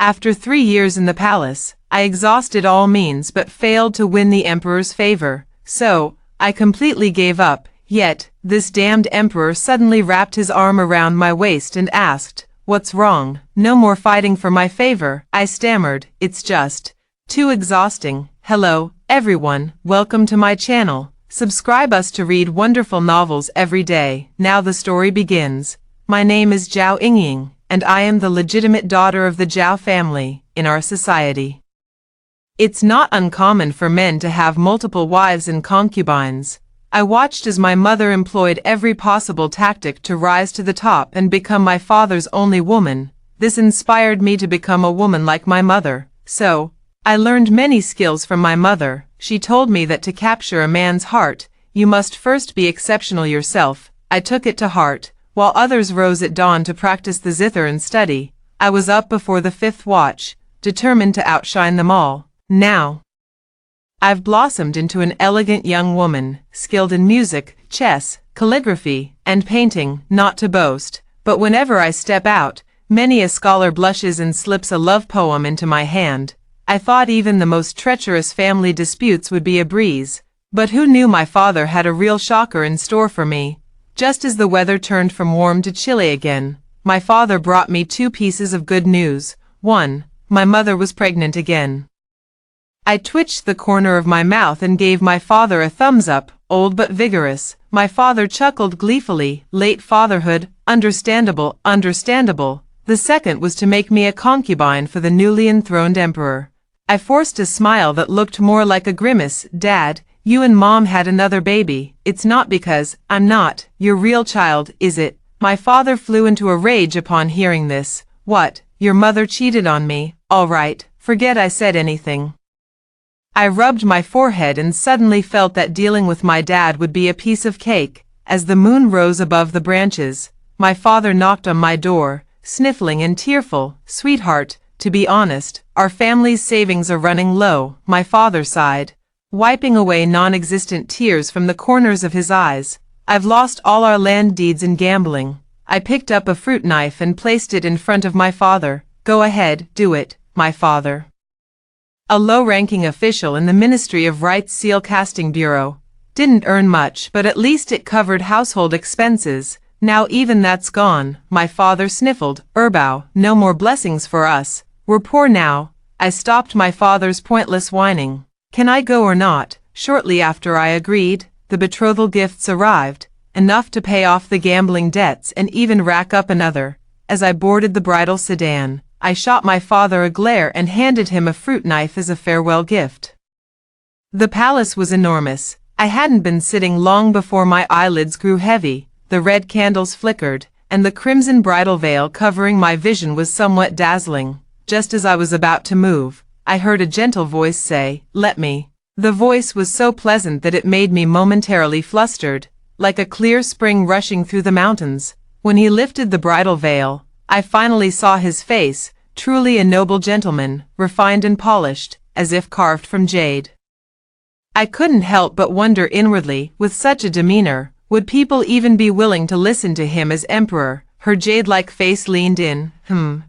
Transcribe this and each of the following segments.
After 3 years in the palace, I exhausted all means but failed to win the emperor's favor, so I completely gave up. Yet, this damned emperor suddenly wrapped his arm around my waist and asked, "What's wrong?" "No more fighting for my favor," I stammered. "It's just too exhausting." Hello, everyone, welcome to my channel. Subscribe us to read wonderful novels every day. Now the story begins. My name is Zhao Yingying, and I am the legitimate daughter of the Zhao family in our society. It's not uncommon for men to have multiple wives and concubines. I watched as my mother employed every possible tactic to rise to the top and become my father's only woman. This inspired me to become a woman like my mother. So, I learned many skills from my mother. She told me that to capture a man's heart, you must first be exceptional yourself. I took it to heart. While others rose at dawn to practice the zither and study, I was up before the 5th watch, determined to outshine them all. Now, I've blossomed into an elegant young woman, skilled in music, chess, calligraphy, and painting, not to boast, but whenever I step out, many a scholar blushes and slips a love poem into my hand. I thought even the most treacherous family disputes would be a breeze, but who knew my father had a real shocker in store for me? Just as the weather turned from warm to chilly again, my father brought me 2 pieces of good news. 1, my mother was pregnant again. I twitched the corner of my mouth and gave my father a thumbs up, old but vigorous. My father chuckled gleefully. Late fatherhood, understandable, understandable. The second was to make me a concubine for the newly enthroned emperor. I forced a smile that looked more like a grimace. "Dad, you and Mom had another baby. It's not because I'm not your real child, is it?" My father flew into a rage upon hearing this. "What, your mother cheated on me? All right, forget I said anything." I rubbed my forehead and suddenly felt that dealing with my dad would be a piece of cake. As the moon rose above the branches, my father knocked on my door, sniffling and tearful. "Sweetheart, to be honest, our family's savings are running low," my father sighed, wiping away non-existent tears from the corners of his eyes. "I've lost all our land deeds in gambling." I picked up a fruit knife and placed it in front of my father. "Go ahead, do it, my father." A low-ranking official in the Ministry of Rights Seal Casting Bureau. Didn't earn much, but at least it covered household expenses. Now even that's gone. My father sniffled. "Erbao, no more blessings for us. We're poor now." I stopped my father's pointless whining. "Can I go or not?" Shortly after I agreed, the betrothal gifts arrived, enough to pay off the gambling debts and even rack up another. As I boarded the bridal sedan, I shot my father a glare and handed him a fruit knife as a farewell gift. The palace was enormous. I hadn't been sitting long before my eyelids grew heavy. The red candles flickered, and the crimson bridal veil covering my vision was somewhat dazzling. Just as I was about to move, I heard a gentle voice say, "Let me." The voice was so pleasant that it made me momentarily flustered, like a clear spring rushing through the mountains. When he lifted the bridal veil, I finally saw his face, truly a noble gentleman, refined and polished, as if carved from jade. I couldn't help but wonder inwardly, with such a demeanor, would people even be willing to listen to him as emperor? Her jade-like face leaned in.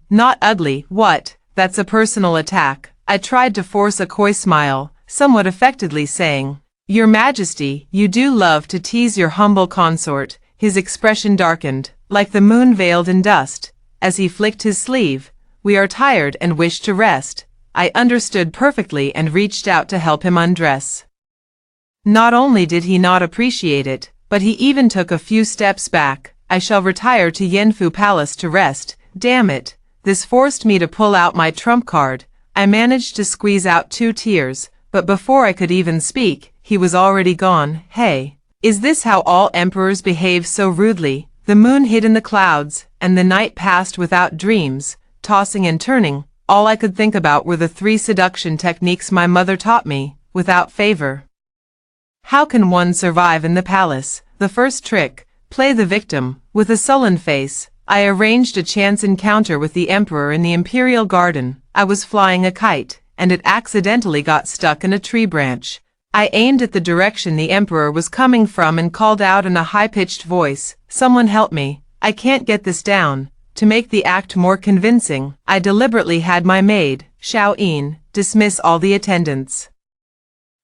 Not ugly. What? That's a personal attack. I tried to force a coy smile, somewhat affectedly saying, "Your Majesty, you do love to tease your humble consort." His expression darkened, like the moon veiled in dust, as he flicked his sleeve. "We are tired and wish to rest." I understood perfectly and reached out to help him undress. Not only did he not appreciate it, but he even took a few steps back. "I shall retire to Yanfu Palace to rest." Damn it. This forced me to pull out my trump card. I managed to squeeze out 2 tears, but before I could even speak, he was already gone. "Hey, is this how all emperors behave so rudely?" The moon hid in the clouds, and the night passed without dreams. Tossing and turning, all I could think about were the 3 seduction techniques my mother taught me, without favor. How can one survive in the palace? The first trick, play the victim. With a sullen face, I arranged a chance encounter with the emperor in the imperial garden. I was flying a kite, and it accidentally got stuck in a tree branch. I aimed at the direction the emperor was coming from and called out in a high-pitched voice, "Someone help me, I can't get this down." To make the act more convincing, I deliberately had my maid, Xiaoyin, dismiss all the attendants.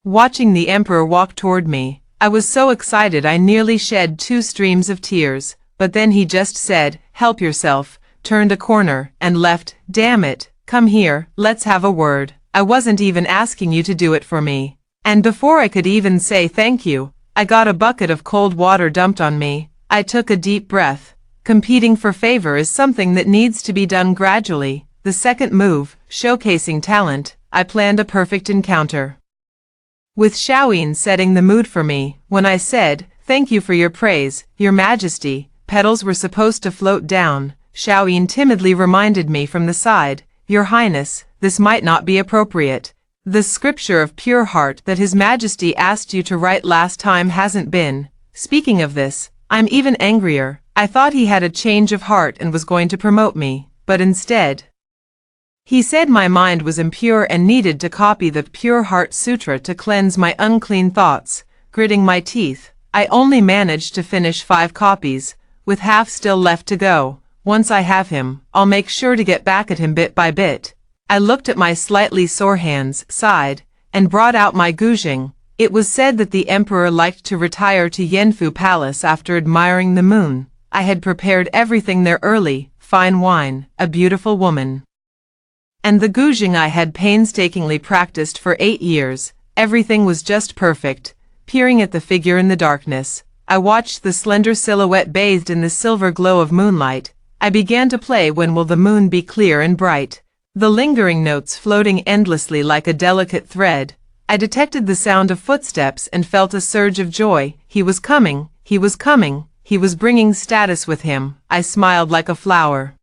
Watching the emperor walk toward me, I was so excited I nearly shed 2 streams of tears, but then he just said, "Help yourself," turned a corner, and left. Damn it, come here, let's have a word. I wasn't even asking you to do it for me. And before I could even say thank you, I got a bucket of cold water dumped on me. I took a deep breath. Competing for favor is something that needs to be done gradually. The second move, showcasing talent, I planned a perfect encounter. With Xiaoyin setting the mood for me, when I said, "Thank you for your praise, Your Majesty," petals were supposed to float down. Xiaoyin timidly reminded me from the side, "Your Highness, this might not be appropriate. The scripture of pure heart that His Majesty asked you to write last time hasn't been." Speaking of this, I'm even angrier. I thought he had a change of heart and was going to promote me, but instead, he said my mind was impure and needed to copy the Pure Heart Sutra to cleanse my unclean thoughts. Gritting my teeth, I only managed to finish 5 copies, with half still left to go. Once I have him, I'll make sure to get back at him bit by bit. I looked at my slightly sore hands, sighed, and brought out my guzheng. It was said that the emperor liked to retire to Yanfu Palace after admiring the moon. I had prepared everything there early, fine wine, a beautiful woman, and the guzheng I had painstakingly practiced for 8 years. Everything was just perfect. Peering at the figure in the darkness, I watched the slender silhouette bathed in the silver glow of moonlight. I began to play When Will the Moon Be Clear and Bright, the lingering notes floating endlessly like a delicate thread. I detected the sound of footsteps and felt a surge of joy. He was coming, he was coming, he was bringing status with him. I smiled like a flower,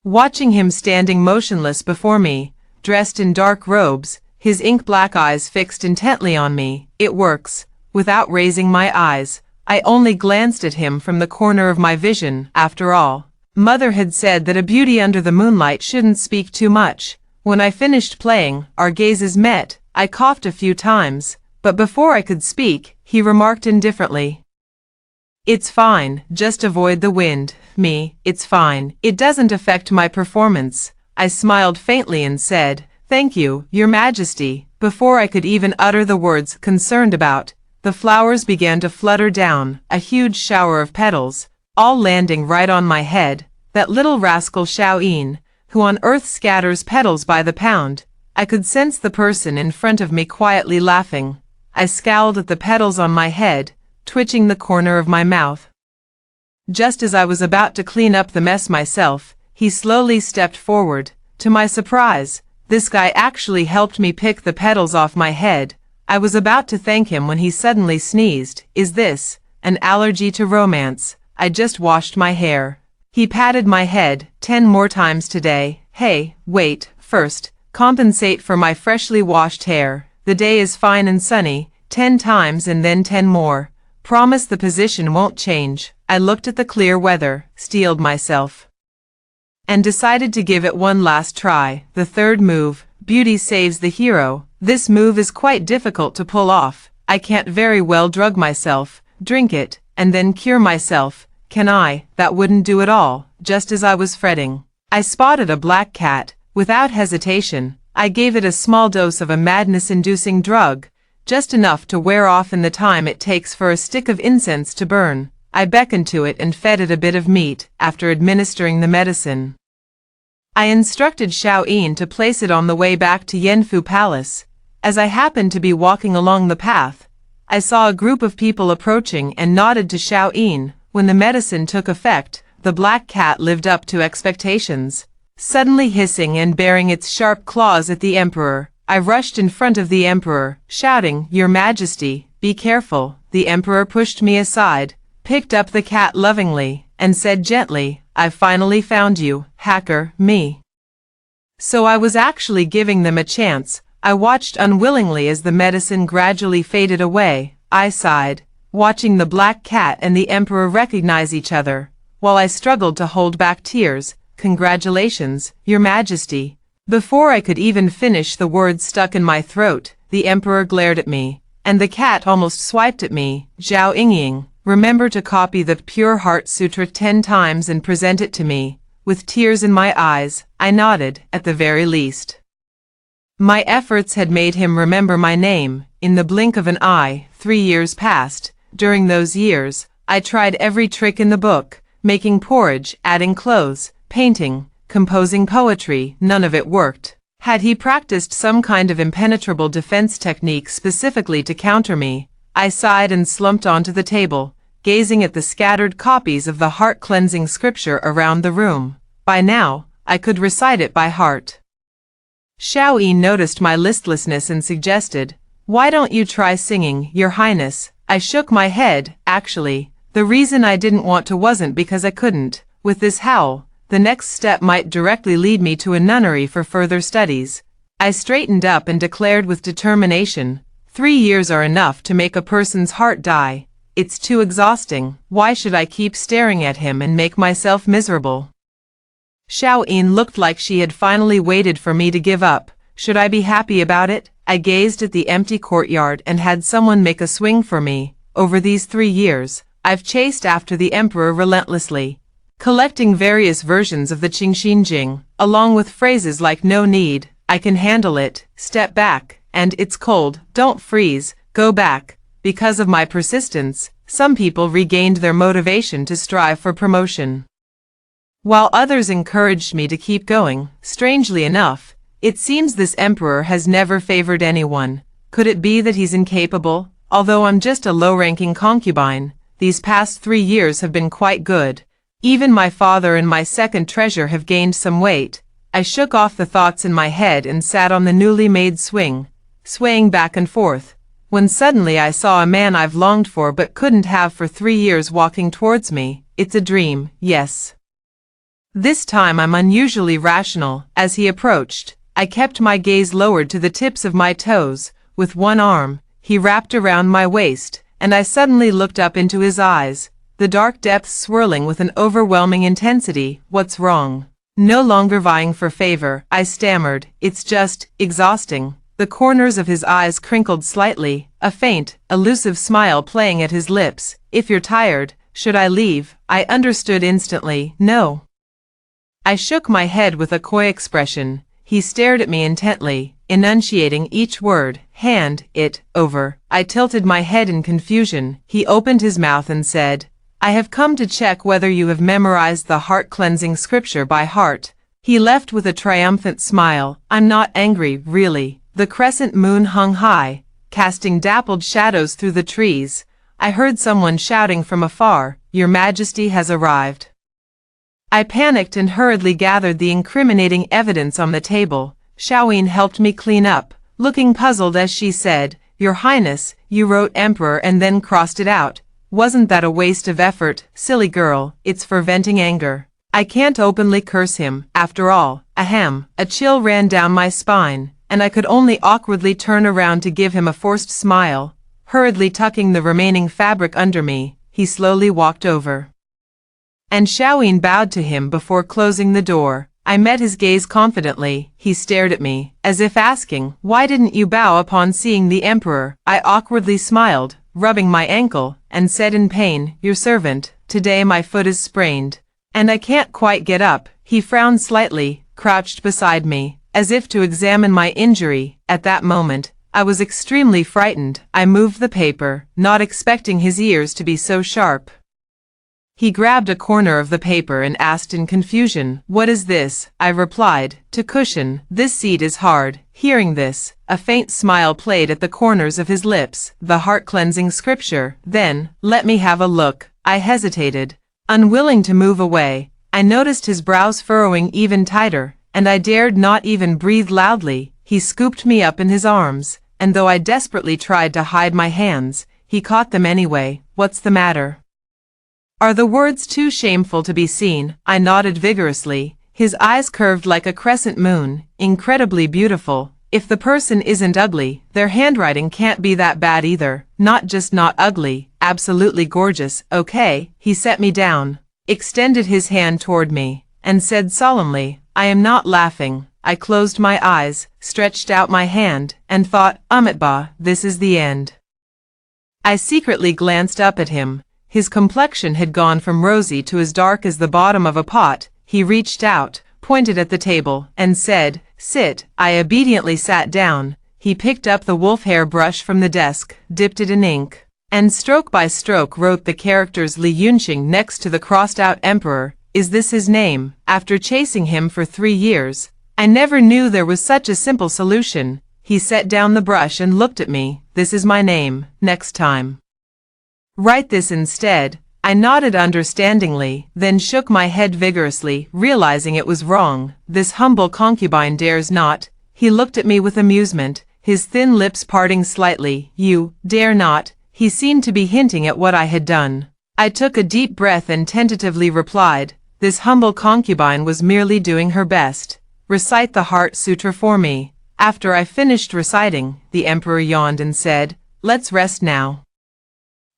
watching him standing motionless before me, dressed in dark robes, his ink-black eyes fixed intently on me. It works. Without raising my eyes, I only glanced at him from the corner of my vision. After all, Mother had said that a beauty under the moonlight shouldn't speak too much. When I finished playing, our gazes met. I coughed a few times, but before I could speak, he remarked indifferently, "It's fine, just avoid the wind." Me, "It's fine, it doesn't affect my performance." I smiled faintly and said, "Thank you, Your Majesty." Before I could even utter the words concerned about, the flowers began to flutter down, a huge shower of petals, all landing right on my head. That little rascal Xiaoyin, who on earth scatters petals by the pound. I could sense the person in front of me quietly laughing. I scowled at the petals on my head, twitching the corner of my mouth. Just as I was about to clean up the mess myself, he slowly stepped forward. To my surprise, this guy actually helped me pick the petals off my head. I was about to thank him when he suddenly sneezed. "Is this an allergy to romance? I just washed my hair." He patted my head 10 more times today. "Hey, wait, first, compensate for my freshly washed hair. The day is fine and sunny." 10 times and then 10 more. "Promise the position won't change." I looked at the clear weather, steeled myself, and decided to give it one last try. The third move, beauty saves the hero. This move is quite difficult to pull off. I can't very well drug myself, drink it, and then cure myself. Can I? That wouldn't do at all. Just as I was fretting, I spotted a black cat. Without hesitation, I gave it a small dose of a madness-inducing drug, just enough to wear off in the time it takes for a stick of incense to burn. I beckoned to it and fed it a bit of meat. After administering the medicine, I instructed Xiaoyin to place it on the way back to Yanfu Palace. As I happened to be walking along the path, I saw a group of people approaching and nodded to Xiaoyin. When the medicine took effect, the black cat lived up to expectations, suddenly hissing and baring its sharp claws at the emperor. I rushed in front of the emperor, shouting, "Your Majesty, be careful." The emperor pushed me aside, picked up the cat lovingly, and said gently, "I've finally found you, hacker." Me. So I was actually giving them a chance. I watched unwillingly as the medicine gradually faded away. I sighed, watching the black cat and the emperor recognize each other, while I struggled to hold back tears. "Congratulations, Your Majesty." Before I could even finish, the words stuck in my throat. The emperor glared at me, and the cat almost swiped at me. "Zhao Yingying, remember to copy the Pure Heart Sutra 10 times and present it to me. with tears in my eyes. I nodded, at the very least. My efforts had made him remember my name. In the blink of an eye, 3 years passed. During those years, I tried every trick in the book, making porridge, adding clothes, painting, composing poetry. None of it worked. Had he practiced some kind of impenetrable defense technique specifically to counter me? I sighed and slumped onto the table, gazing at the scattered copies of the heart-cleansing scripture around the room. By now, I could recite it by heart. Xiaoyin noticed my listlessness and suggested, "Why don't you try singing, Your Highness?" I shook my head. Actually, the reason I didn't want to wasn't because I couldn't. With this howl, the next step might directly lead me to a nunnery for further studies. I straightened up and declared with determination, 3 years are enough to make a person's heart die. It's too exhausting. Why should I keep staring at him and make myself miserable? Xiaoyin looked like she had finally waited for me to give up. Should I be happy about it? I gazed at the empty courtyard and had someone make a swing for me. Over these 3 years, I've chased after the emperor relentlessly, collecting various versions of the Qingxinjing, along with phrases like "no need," "I can handle it," "step back," and "it's cold, don't freeze, go back." Because of my persistence, some people regained their motivation to strive for promotion, while others encouraged me to keep going. Strangely enough, it seems this emperor has never favored anyone. Could it be that he's incapable? Although I'm just a low-ranking concubine, these past 3 years have been quite good. Even my father and my second treasure have gained some weight. I shook off the thoughts in my head and sat on the newly made swing, swaying back and forth, when suddenly I saw a man I've longed for but couldn't have for 3 years walking towards me. It's a dream, yes. This time I'm unusually rational. As he approached, I kept my gaze lowered to the tips of my toes. With one arm, he wrapped around my waist, and I suddenly looked up into his eyes, the dark depths swirling with an overwhelming intensity. What's wrong? No longer vying for favor, I stammered. It's just exhausting. The corners of his eyes crinkled slightly, a faint, elusive smile playing at his lips. If you're tired, should I leave? I understood instantly. No. I shook my head with a coy expression. He stared at me intently, enunciating each word. Hand it over. I tilted my head in confusion. He opened his mouth and said, "I have come to check whether you have memorized the heart-cleansing scripture by heart." He left with a triumphant smile. I'm not angry, really. The crescent moon hung high, casting dappled shadows through the trees. I heard someone shouting from afar, "Your Majesty has arrived." I panicked and hurriedly gathered the incriminating evidence on the table. Xiaoyin helped me clean up, looking puzzled as she said, "Your Highness, you wrote Emperor and then crossed it out. Wasn't that a waste of effort? Silly girl, it's for venting anger. I can't openly curse him, after all." Ahem. A chill ran down my spine, and I could only awkwardly turn around to give him a forced smile. Hurriedly tucking the remaining fabric under me, he slowly walked over, and Xiaoyin bowed to him before closing the door. I met his gaze confidently. He stared at me, as if asking, "Why didn't you bow upon seeing the emperor?" I awkwardly smiled, rubbing my ankle, and said in pain, "Your servant. Today my foot is sprained, and I can't quite get up." He frowned slightly, crouched beside me, as if to examine my injury. At that moment, I was extremely frightened. I moved the paper, not expecting his ears to be so sharp. He grabbed a corner of the paper and asked in confusion, "What is this?" I replied, "To cushion. This seat is hard." Hearing this, a faint smile played at the corners of his lips. "The heart-cleansing scripture, then. Let me have a look." I hesitated, unwilling to move away. I noticed his brows furrowing even tighter, and I dared not even breathe loudly. He scooped me up in his arms, and though I desperately tried to hide my hands, he caught them anyway. "What's the matter? Are the words too shameful to be seen?" I nodded vigorously. His eyes curved like a crescent moon, incredibly beautiful. If the person isn't ugly, their handwriting can't be that bad either. Not just not ugly, absolutely gorgeous. Okay. He set me down, extended his hand toward me, and said solemnly, "I am not laughing." I closed my eyes, stretched out my hand, and thought, Umitba, this is the end. I secretly glanced up at him. His complexion had gone from rosy to as dark as the bottom of a pot. He reached out, pointed at the table, and said, "Sit." I obediently sat down. He picked up the wolf hair brush from the desk, dipped it in ink, and stroke by stroke wrote the characters Li Yunxing next to the crossed-out emperor. Is this his name? After chasing him for 3 years, I never knew there was such a simple solution. He set down the brush and looked at me. This is my name. Next time, write this instead. I nodded understandingly, then shook my head vigorously, realizing it was wrong. This humble concubine dares not. He looked at me with amusement, his thin lips parting slightly. You dare not? He seemed to be hinting at what I had done. I took a deep breath and tentatively replied, this humble concubine was merely doing her best. Recite the Heart Sutra for me. After I finished reciting, the emperor yawned and said, let's rest now.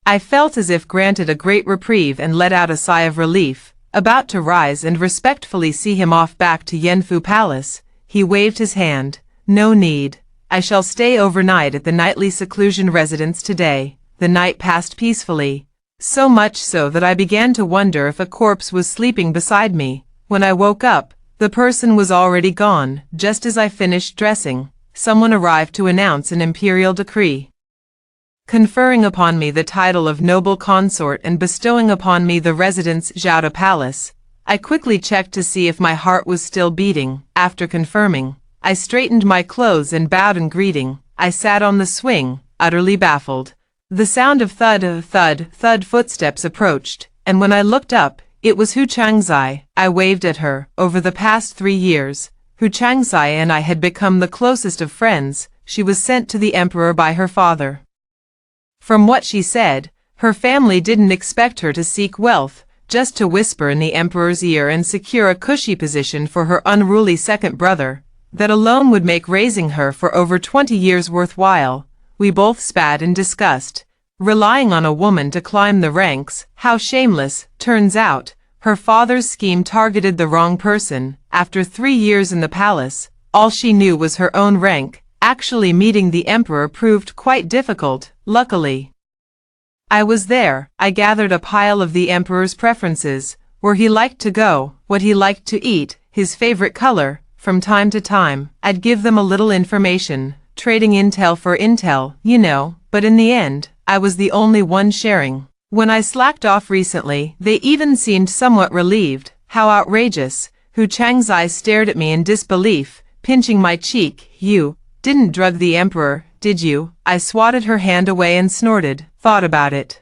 I felt as if granted a great reprieve and let out a sigh of relief, about to rise and respectfully see him off back to Yanfu Palace. He waved his hand. No need. I shall stay overnight at the nightly seclusion residence today. The night passed peacefully, so much so that I began to wonder if a corpse was sleeping beside me. When I woke up, the person was already gone. Just as I finished dressing, someone arrived to announce an imperial decree, conferring upon me the title of noble consort and bestowing upon me the residence Zhaoda Palace. I quickly checked to see if my heart was still beating. After confirming, I straightened my clothes and bowed in greeting. I sat on the swing, utterly baffled. The sound of thud footsteps approached, and when I looked up, it was Hu Changzai. I waved at her. Over the past 3 years, Hu Changzai and I had become the closest of friends. She was sent to the emperor by her father. From what she said, her family didn't expect her to seek wealth, just to whisper in the emperor's ear and secure a cushy position for her unruly second brother. That alone would make raising her for over 20 years worthwhile. We both spat in disgust. Relying on a woman to climb the ranks, how shameless. Turns out, her father's scheme targeted the wrong person. After 3 years in the palace, all she knew was her own rank. Actually meeting the emperor proved quite difficult. Luckily, I was there. I gathered a pile of the emperor's preferences, where he liked to go, what he liked to eat, his favorite color. From time to time, I'd give them a little information, trading intel for intel, you know, but in the end, I was the only one sharing. When I slacked off recently, they even seemed somewhat relieved. How outrageous. Hu Changzai stared at me in disbelief, pinching my cheek. You didn't drug the emperor, did you? I swatted her hand away and snorted. Thought about it.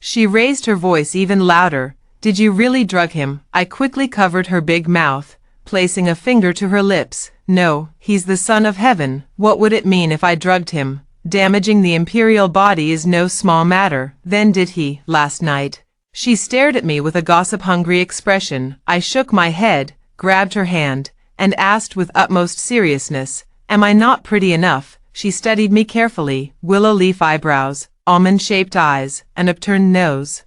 She raised her voice even louder. Did you really drug him? I quickly covered her big mouth, placing a finger to her lips. No, he's the son of heaven. What would it mean if I drugged him? Damaging the imperial body is no small matter. Then did he, last night? She stared at me with a gossip-hungry expression. I shook my head, grabbed her hand, and asked with utmost seriousness, am I not pretty enough? She studied me carefully. Willow leaf eyebrows, almond-shaped eyes, an upturned nose,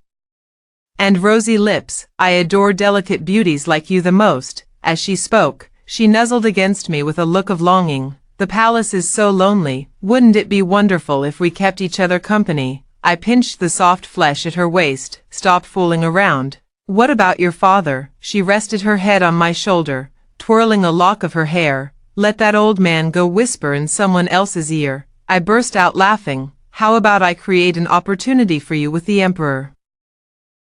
and rosy lips. I adore delicate beauties like you the most. As she spoke, she nuzzled against me with a look of longing. The palace is so lonely. Wouldn't it be wonderful if we kept each other company? I pinched the soft flesh at her waist. Stop fooling around. What about your father? She rested her head on my shoulder, twirling a lock of her hair. Let that old man go whisper in someone else's ear. I burst out laughing. How about I create an opportunity for you with the emperor?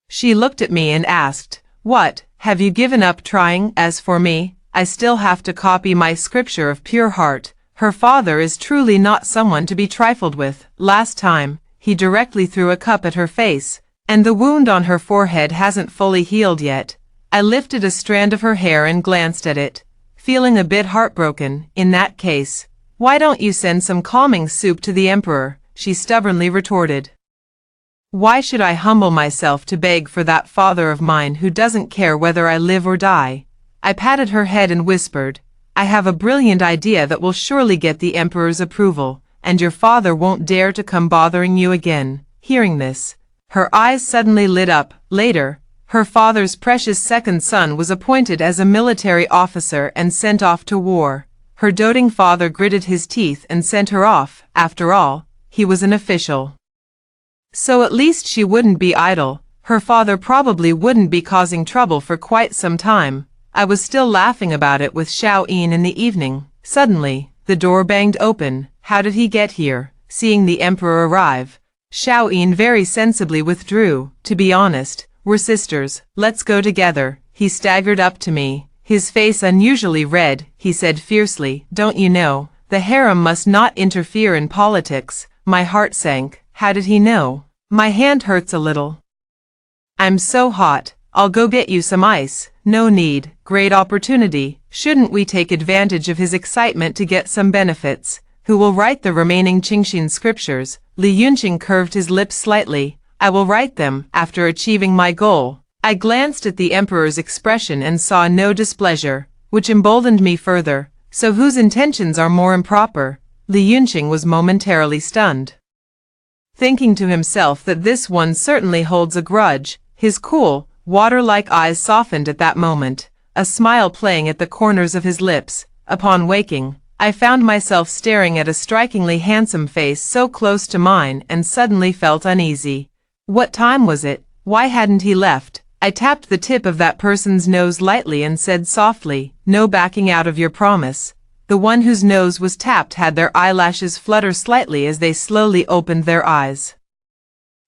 She looked at me and asked, what, have you given up trying? As for me, I still have to copy my scripture of pure heart. Her father is truly not someone to be trifled with. Last time, he directly threw a cup at her face, and the wound on her forehead hasn't fully healed yet. I lifted a strand of her hair and glanced at it, feeling a bit heartbroken. In that case, why don't you send some calming soup to the emperor? She stubbornly retorted. Why should I humble myself to beg for that father of mine who doesn't care whether I live or die? I patted her head and whispered, I have a brilliant idea that will surely get the emperor's approval, and your father won't dare to come bothering you again. Hearing this, her eyes suddenly lit up. Later, her father's precious second son was appointed as a military officer and sent off to war. Her doting father gritted his teeth and sent her off. After all, he was an official. So at least she wouldn't be idle. Her father probably wouldn't be causing trouble for quite some time. I was still laughing about it with Xiao Yin in the evening. Suddenly, the door banged open. How did he get here? Seeing the emperor arrive, Xiao Yin very sensibly withdrew. To be honest, we're sisters, let's go together. He staggered up to me, his face unusually red. He said fiercely, don't you know, the harem must not interfere in politics. My heart sank. How did he know? My hand hurts a little. I'm so hot. I'll go get you some ice. No need. Great opportunity. Shouldn't we take advantage of his excitement to get some benefits? Who will write the remaining Qingxin scriptures? Li Yunqing curved his lips slightly. I will write them, after achieving my goal. I glanced at the emperor's expression and saw no displeasure, which emboldened me further. So whose intentions are more improper? Li Yunqing was momentarily stunned, thinking to himself that this one certainly holds a grudge. His cool, water-like eyes softened at that moment, a smile playing at the corners of his lips. Upon waking, I found myself staring at a strikingly handsome face so close to mine and suddenly felt uneasy. What time was it? Why hadn't he left? I tapped the tip of that person's nose lightly and said softly, no backing out of your promise. The one whose nose was tapped had their eyelashes flutter slightly as they slowly opened their eyes.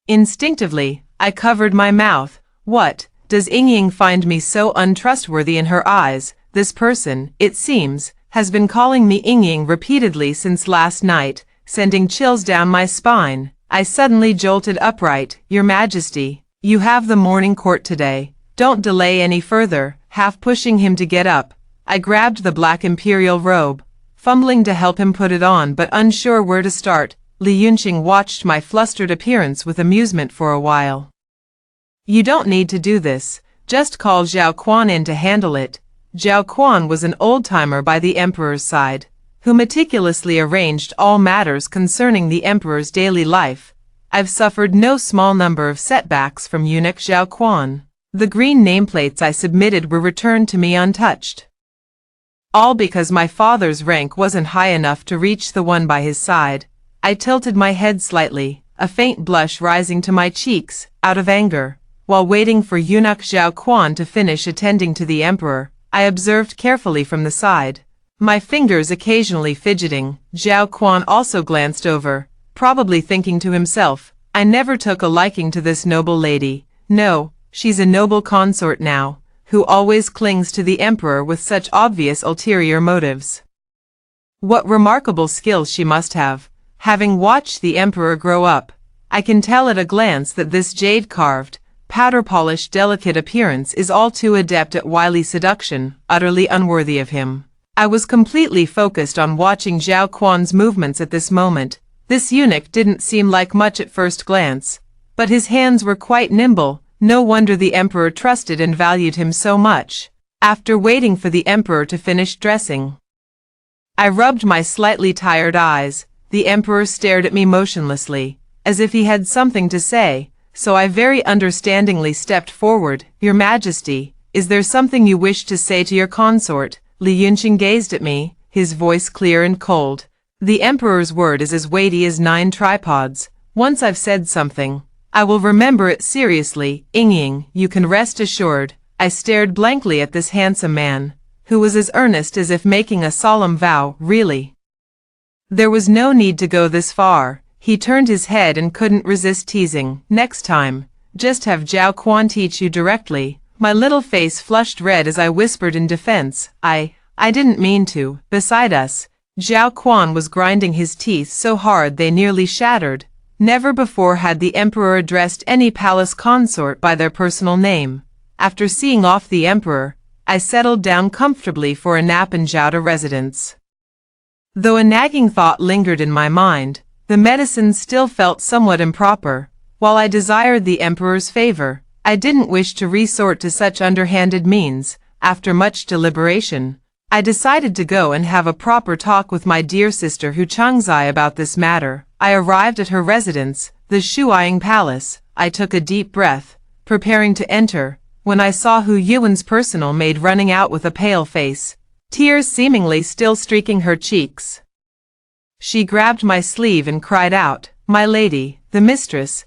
Instinctively, I covered my mouth. What? Does Ying find me so untrustworthy in her eyes? This person, it seems, has been calling me Ying repeatedly since last night, sending chills down my spine. I suddenly jolted upright. Your Majesty, you have the morning court today. Don't delay any further. Half pushing him to get up, I grabbed the black imperial robe, fumbling to help him put it on but unsure where to start. Li Yunqing watched my flustered appearance with amusement for a while. You don't need to do this. Just call Zhao Quan in to handle it. Zhao Quan was an old-timer by the emperor's side, who meticulously arranged all matters concerning the emperor's daily life. I've suffered no small number of setbacks from eunuch Zhao Quan. The green nameplates I submitted were returned to me untouched, all because my father's rank wasn't high enough to reach the one by his side. I tilted my head slightly, a faint blush rising to my cheeks, out of anger. While waiting for eunuch Zhao Quan to finish attending to the emperor, I observed carefully from the side, my fingers occasionally fidgeting. Zhao Quan also glanced over, probably thinking to himself, I never took a liking to this noble lady. No, she's a noble consort now, who always clings to the emperor with such obvious ulterior motives. What remarkable skills she must have. Having watched the emperor grow up, I can tell at a glance that this jade-carved, powder-polished delicate appearance is all too adept at wily seduction, utterly unworthy of him. I was completely focused on watching Zhao Quan's movements at this moment. This eunuch didn't seem like much at first glance, but his hands were quite nimble. No wonder the emperor trusted and valued him so much. After waiting for the emperor to finish dressing, I rubbed my slightly tired eyes. The emperor stared at me motionlessly, as if he had something to say, so I very understandingly stepped forward. Your Majesty, is there something you wish to say to your consort? Li Yunqing gazed at me, his voice clear and cold. The emperor's word is as weighty as 9 tripods. Once I've said something, I will remember it seriously. Ying, you can rest assured. I stared blankly at this handsome man, who was as earnest as if making a solemn vow. Really? There was no need to go this far. He turned his head and couldn't resist teasing. Next time, just have Zhao Quan teach you directly. My little face flushed red as I whispered in defense. I didn't mean to. Beside us, Zhao Quan was grinding his teeth so hard they nearly shattered. Never before had the emperor addressed any palace consort by their personal name. After seeing off the emperor, I settled down comfortably for a nap in Zhaoda residence. Though a nagging thought lingered in my mind, the medicine still felt somewhat improper. While I desired the emperor's favor, I didn't wish to resort to such underhanded means. After much deliberation, I decided to go and have a proper talk with my dear sister Hu Changzai about this matter. I arrived at her residence, the Shuiying Palace. I took a deep breath, preparing to enter, when I saw Hu Yuan's personal maid running out with a pale face, tears seemingly still streaking her cheeks. She grabbed my sleeve and cried out, "My lady, the mistress!"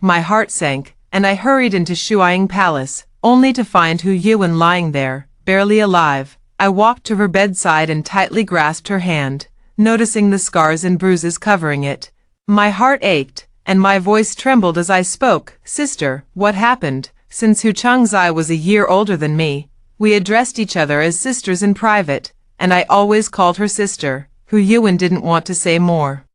My heart sank, and I hurried into Shuang Palace, only to find Hu Yuan lying there, barely alive. I walked to her bedside and tightly grasped her hand, noticing the scars and bruises covering it. My heart ached, and my voice trembled as I spoke. Sister, what happened? Since Hu Changzai was a year older than me, we addressed each other as sisters in private, and I always called her sister. Hu Yuan didn't want to say more.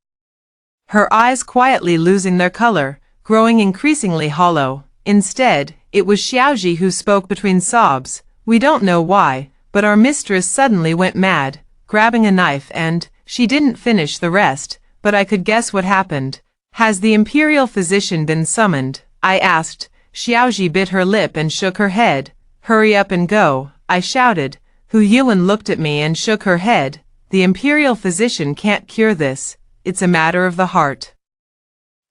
Her eyes quietly losing their color, growing increasingly hollow. Instead, it was Xiaoji who spoke between sobs. We don't know why, but our mistress suddenly went mad, grabbing a knife and, she didn't finish the rest, but I could guess what happened. Has the imperial physician been summoned? I asked. Xiaoji bit her lip and shook her head. Hurry up and go, I shouted. Hu Yuan looked at me and shook her head. The imperial physician can't cure this. It's a matter of the heart.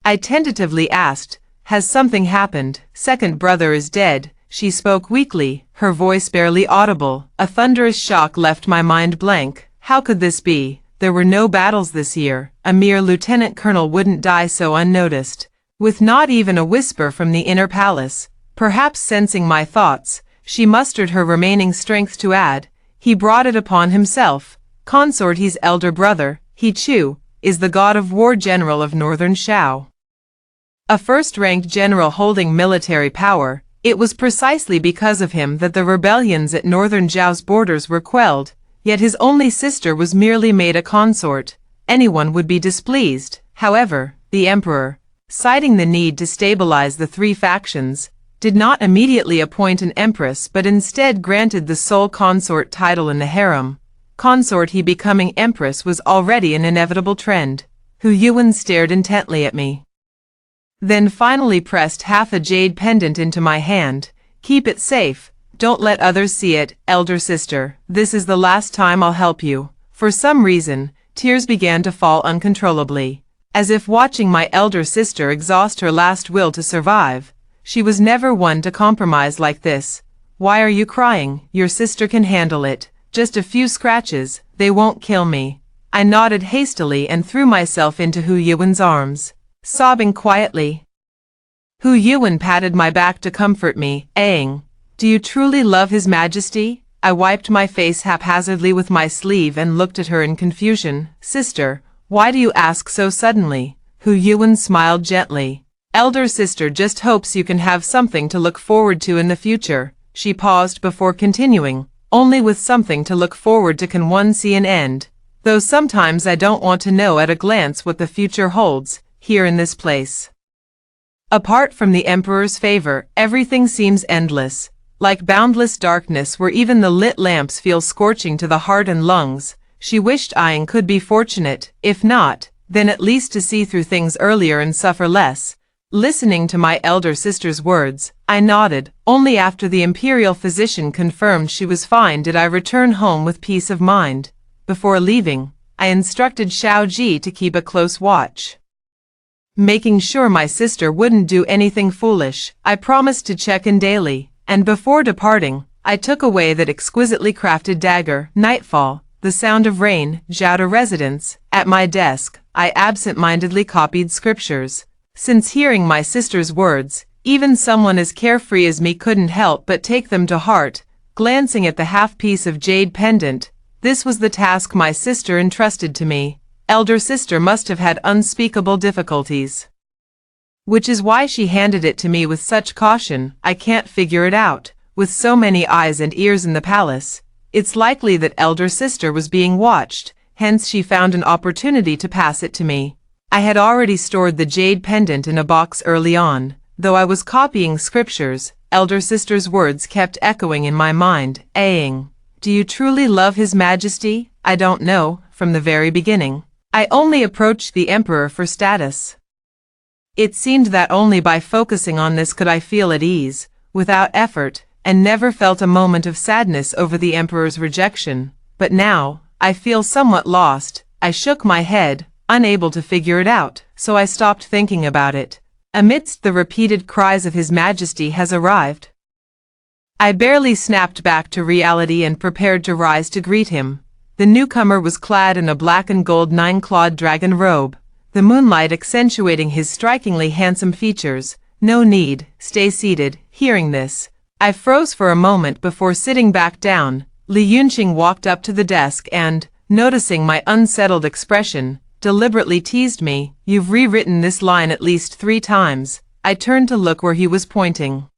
I tentatively asked, has something happened? Second brother is dead. She spoke weakly, her voice barely audible. A thunderous shock left my mind blank. How could this be? There were no battles this year. A mere lieutenant colonel wouldn't die so unnoticed. With not even a whisper from the inner palace, perhaps sensing my thoughts, she mustered her remaining strength to add, he brought it upon himself. Consort, his elder brother, He Chu, is the god of war general of northern Shao. A first-ranked general holding military power. It was precisely because of him that the rebellions at northern Zhao's borders were quelled, yet his only sister was merely made a consort. Anyone would be displeased. However, the emperor, citing the need to stabilize the three factions, did not immediately appoint an empress but instead granted the sole consort title in the harem. Consort he becoming empress was already an inevitable trend. Hu Yuan stared intently at me, then finally pressed half a jade pendant into my hand. Keep it safe. Don't let others see it, elder sister. This is the last time I'll help you. For some reason, tears began to fall uncontrollably, as if watching my elder sister exhaust her last will to survive. She was never one to compromise like this. Why are you crying? Your sister can handle it. Just a few scratches, they won't kill me. I nodded hastily and threw myself into Hu Yuan's arms, sobbing quietly. Hu Yuan patted my back to comfort me, saying, do you truly love His Majesty? I wiped my face haphazardly with my sleeve and looked at her in confusion. Sister, why do you ask so suddenly? Hu Yuan smiled gently. Elder sister just hopes you can have something to look forward to in the future. She paused before continuing. Only with something to look forward to can one see an end. Though sometimes I don't want to know at a glance what the future holds, here in this place. Apart from the emperor's favor, everything seems endless, like boundless darkness where even the lit lamps feel scorching to the heart and lungs. She wished Aang could be fortunate, if not, then at least to see through things earlier and suffer less. Listening to my elder sister's words, I nodded. Only after the imperial physician confirmed she was fine did I return home with peace of mind. Before leaving, I instructed Xiao Ji to keep a close watch, making sure my sister wouldn't do anything foolish. I promised to check in daily, and before departing, I took away that exquisitely crafted dagger. Nightfall, the sound of rain, Zhao residence. At my desk, I absent-mindedly copied scriptures. Since hearing my sister's words, even someone as carefree as me couldn't help but take them to heart. Glancing at the half-piece of jade pendant, this was the task my sister entrusted to me. Elder sister must have had unspeakable difficulties, which is why she handed it to me with such caution. I can't figure it out. With so many eyes and ears in the palace, it's likely that elder sister was being watched, hence she found an opportunity to pass it to me. I had already stored the jade pendant in a box early on. Though I was copying scriptures, elder sister's words kept echoing in my mind, saying, do you truly love His Majesty? I don't know. From the very beginning, I only approached the emperor for status. It seemed that only by focusing on this could I feel at ease, without effort, and never felt a moment of sadness over the emperor's rejection. But now, I feel somewhat lost. I shook my head, unable to figure it out, so I stopped thinking about it. Amidst the repeated cries of His Majesty has arrived, I barely snapped back to reality and prepared to rise to greet him. The newcomer was clad in a black and gold 9-clawed dragon robe, the moonlight accentuating his strikingly handsome features. "No need, stay seated." Hearing this, I froze for a moment before sitting back down. Li Yunqing walked up to the desk and, noticing my unsettled expression, deliberately teased me, "You've rewritten this line at least 3 times. I turned to look where he was pointing,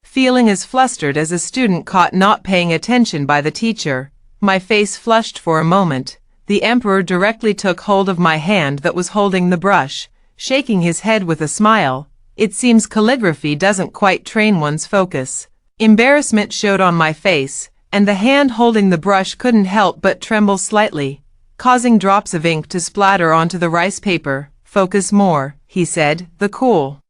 feeling as flustered as a student caught not paying attention by the teacher. My face flushed for a moment. The emperor directly took hold of my hand that was holding the brush, shaking his head with a smile. "It seems calligraphy doesn't quite train one's focus." Embarrassment showed on my face, and the hand holding the brush couldn't help but tremble slightly, causing drops of ink to splatter onto the rice paper. "Focus more," he said. The cool,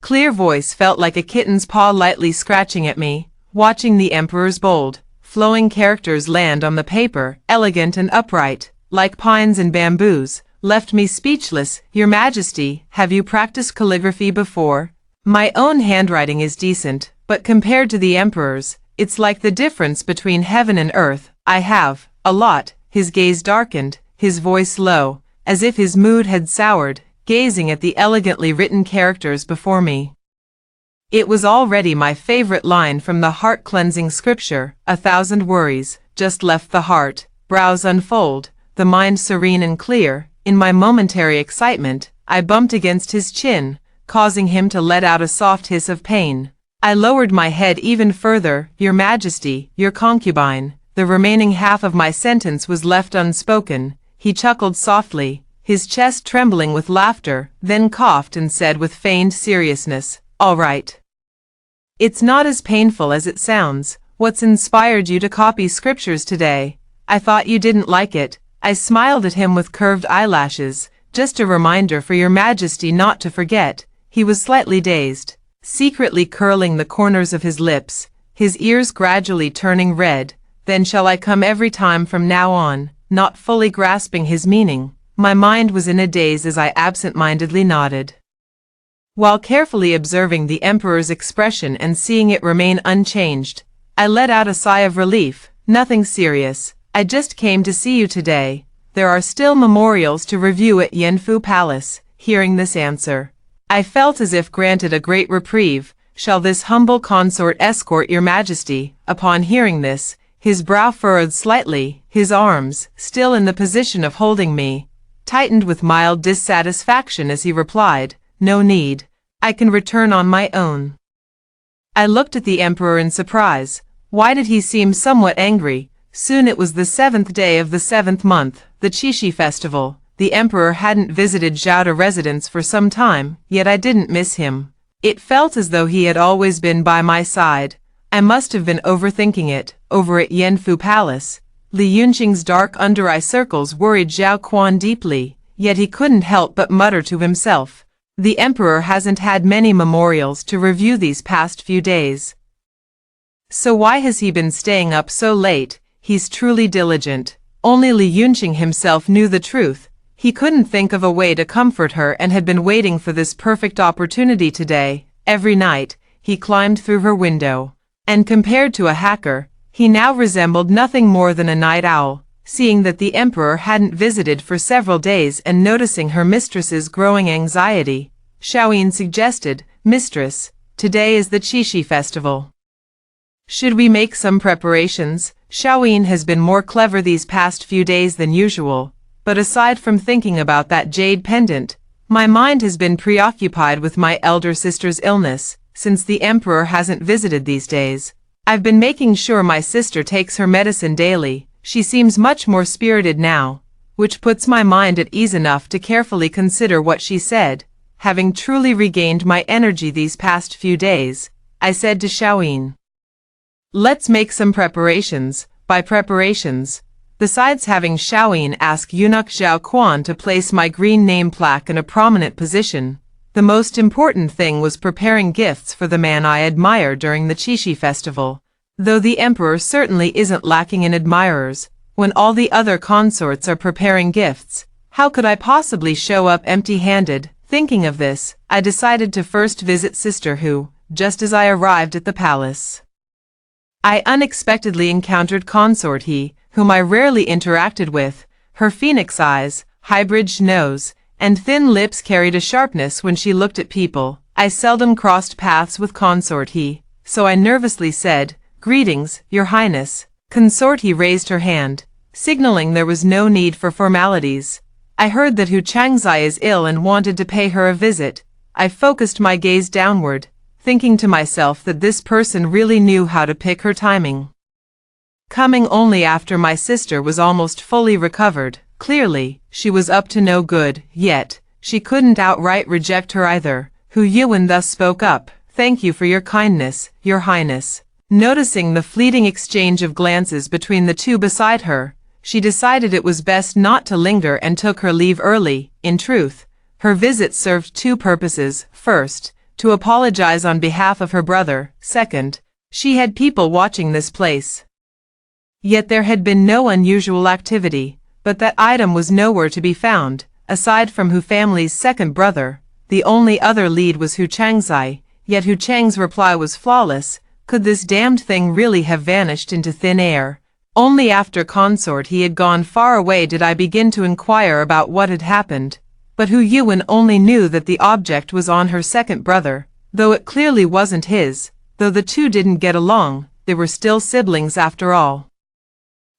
clear voice felt like a kitten's paw lightly scratching at me. Watching the emperor's bold, flowing characters land on the paper, elegant and upright, like pines and bamboos, left me speechless. "Your Majesty, have you practiced calligraphy before?" "My own handwriting is decent, but compared to the emperor's, it's like the difference between heaven and earth." "I have, a lot." His gaze darkened, his voice low, as if his mood had soured, gazing at the elegantly written characters before me. It was already my favorite line from the heart-cleansing scripture, "1,000 worries just left the heart, brows unfold, the mind serene and clear." In my momentary excitement, I bumped against his chin, causing him to let out a soft hiss of pain. I lowered my head even further. "Your Majesty, your concubine." The remaining half of my sentence was left unspoken. He chuckled softly, his chest trembling with laughter, then coughed and said with feigned seriousness, "All right. It's not as painful as it sounds. What's inspired you to copy scriptures today? I thought you didn't like it." I smiled at him with curved eyelashes. "Just a reminder for your Majesty not to forget." He was slightly dazed, secretly curling the corners of his lips, his ears gradually turning red. "Then shall I come every time from now on?" Not fully grasping his meaning, my mind was in a daze as I absent-mindedly nodded. While carefully observing the emperor's expression and seeing it remain unchanged, I let out a sigh of relief. "Nothing serious. I just came to see you today. There are still memorials to review at Yanfu Palace." Hearing this answer, I felt as if granted a great reprieve. "Shall this humble consort escort your Majesty?" Upon hearing this, his brow furrowed slightly, his arms, still in the position of holding me, tightened with mild dissatisfaction as he replied, "No need. I can return on my own." I looked at the emperor in surprise. Why did he seem somewhat angry? Soon it was the 7th day of the 7th month, the Qixi festival. The emperor hadn't visited Zhaoda residence for some time, yet I didn't miss him. It felt as though he had always been by my side. I must have been overthinking it. Over at Yanfu Palace, Li Yunqing's dark under-eye circles worried Zhao Quan deeply, yet he couldn't help but mutter to himself, "The emperor hasn't had many memorials to review these past few days. So why has he been staying up so late? He's truly diligent." Only Li Yunqing himself knew the truth. He couldn't think of a way to comfort her and had been waiting for this perfect opportunity today. Every night, he climbed through her window. And compared to a hacker, he now resembled nothing more than a night owl. Seeing that the emperor hadn't visited for several days and noticing her mistress's growing anxiety, Xiaoyin suggested, "Mistress, today is the Qixi festival. Should we make some preparations?" Xiaoyin has been more clever these past few days than usual, but aside from thinking about that jade pendant, my mind has been preoccupied with my elder sister's illness. Since the emperor hasn't visited these days, I've been making sure my sister takes her medicine daily. She seems much more spirited now, which puts my mind at ease enough to carefully consider what she said. Having truly regained my energy these past few days, I said to Xiaoyin, "Let's make some preparations." By preparations, besides having Xiaoyin ask eunuch Zhao Quan to place my green name plaque in a prominent position, the most important thing was preparing gifts for the man I admire during the Qixi festival. Though the emperor certainly isn't lacking in admirers, when all the other consorts are preparing gifts, how could I possibly show up empty-handed? Thinking of this, I decided to first visit sister who, just as I arrived at the palace, I unexpectedly encountered consort He, whom I rarely interacted with. Her phoenix eyes, high-bridged nose, and thin lips carried a sharpness when she looked at people, I seldom crossed paths with Consort He, so I nervously said, "Greetings, Your Highness." Consort He raised her hand, signaling there was no need for formalities. I heard that Hu Changzai is ill and wanted to pay her a visit. I focused my gaze downward, thinking to myself that this person really knew how to pick her timing. Coming only after my sister was almost fully recovered, clearly, she was up to no good, yet, she couldn't outright reject her either. Hu Yuan thus spoke up, "Thank you for your kindness, Your Highness." Noticing the fleeting exchange of glances between the two beside her, she decided it was best not to linger and took her leave early. In truth, her visit served two purposes. First, to apologize on behalf of her brother. Second, she had people watching this place. Yet there had been no unusual activity, but that item was nowhere to be found. Aside from Hu family's second brother, the only other lead was Hu Changzai, yet Hu Chang's reply was flawless. Could this damned thing really have vanished into thin air? Only after Consort He had gone far away did I begin to inquire about what had happened. But Hu Yuan only knew that the object was on her second brother, though it clearly wasn't his. Though the two didn't get along, they were still siblings after all.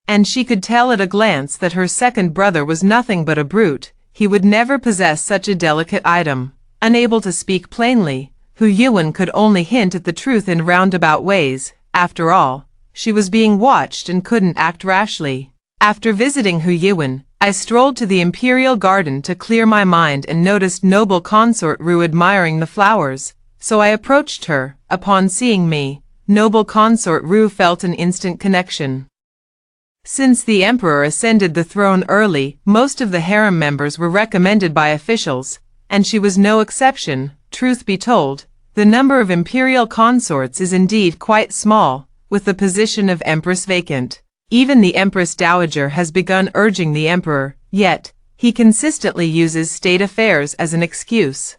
And she could tell at a glance that her second brother was nothing but a brute. He would never possess such a delicate item. Unable to speak plainly, Hu Yuan could only hint at the truth in roundabout ways. After all, she was being watched and couldn't act rashly. After visiting Hu Yuan, I strolled to the Imperial Garden to clear my mind and noticed noble Consort Ru admiring the flowers, so I approached her. Upon seeing me, noble Consort Ru felt an instant connection. Since the emperor ascended the throne early, most of the harem members were recommended by officials, and she was no exception. Truth be told, the number of imperial consorts is indeed quite small, with the position of empress vacant. Even the Empress Dowager has begun urging the emperor, yet, he consistently uses state affairs as an excuse.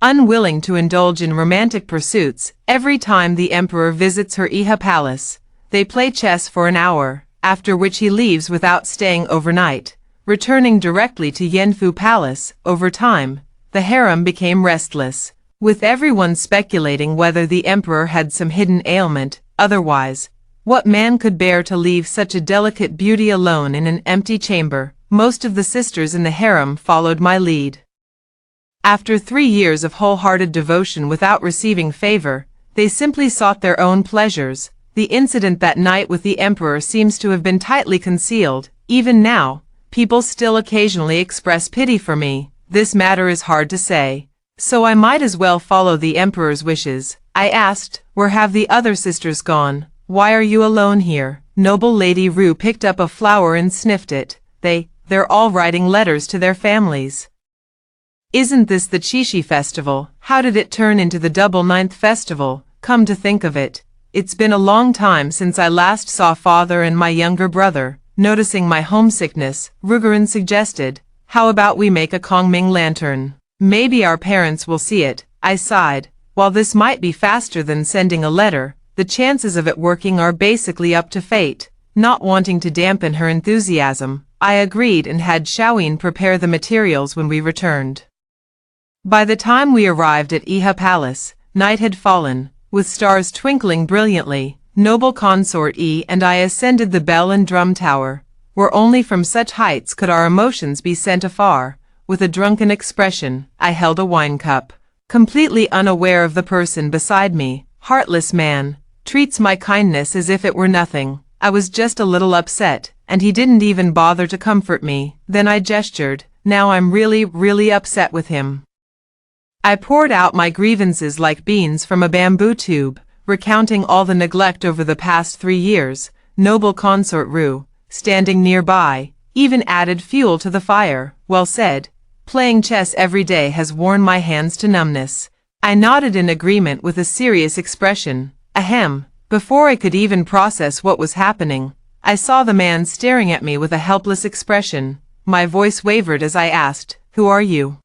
Unwilling to indulge in romantic pursuits, every time the emperor visits her Iha palace, they play chess for an hour, after which he leaves without staying overnight, returning directly to Yanfu Palace. Over time, the harem became restless, with everyone speculating whether the emperor had some hidden ailment. Otherwise, what man could bear to leave such a delicate beauty alone in an empty chamber? Most of the sisters in the harem followed my lead. After 3 years of wholehearted devotion without receiving favor, they simply sought their own pleasures. The incident that night with the emperor seems to have been tightly concealed. Even now, people still occasionally express pity for me. This matter is hard to say, so I might as well follow the emperor's wishes. I asked, "Where have the other sisters gone? Why are you alone here?" Noble Lady Ru picked up a flower and sniffed it. They're all writing letters to their families. Isn't this the Qixi festival? How did it turn into the Double Ninth festival? Come to think of it, it's been a long time since I last saw father and my younger brother. Noticing my homesickness, Rugerin suggested, "How about we make a Kongming lantern? Maybe our parents will see it." I sighed. While this might be faster than sending a letter, the chances of it working are basically up to fate. Not wanting to dampen her enthusiasm, I agreed and had Xiaoyin prepare the materials when we returned. By the time we arrived at Iha Palace, night had fallen, with stars twinkling brilliantly. Noble Consort E and I ascended the bell and drum tower, where only from such heights could our emotions be sent afar. With a drunken expression, I held a wine cup, completely unaware of the person beside me. Heartless man, treats my kindness as if it were nothing. I was just a little upset, and he didn't even bother to comfort me. Then I gestured, "Now I'm really upset with him." I poured out my grievances like beans from a bamboo tube, recounting all the neglect over the past 3 years. Noble Consort Ru, standing nearby, even added fuel to the fire. "Well said. Playing chess every day has worn my hands to numbness." I nodded in agreement with a serious expression. Ahem. Before I could even process what was happening, I saw the man staring at me with a helpless expression. My voice wavered as I asked, "Who are you?"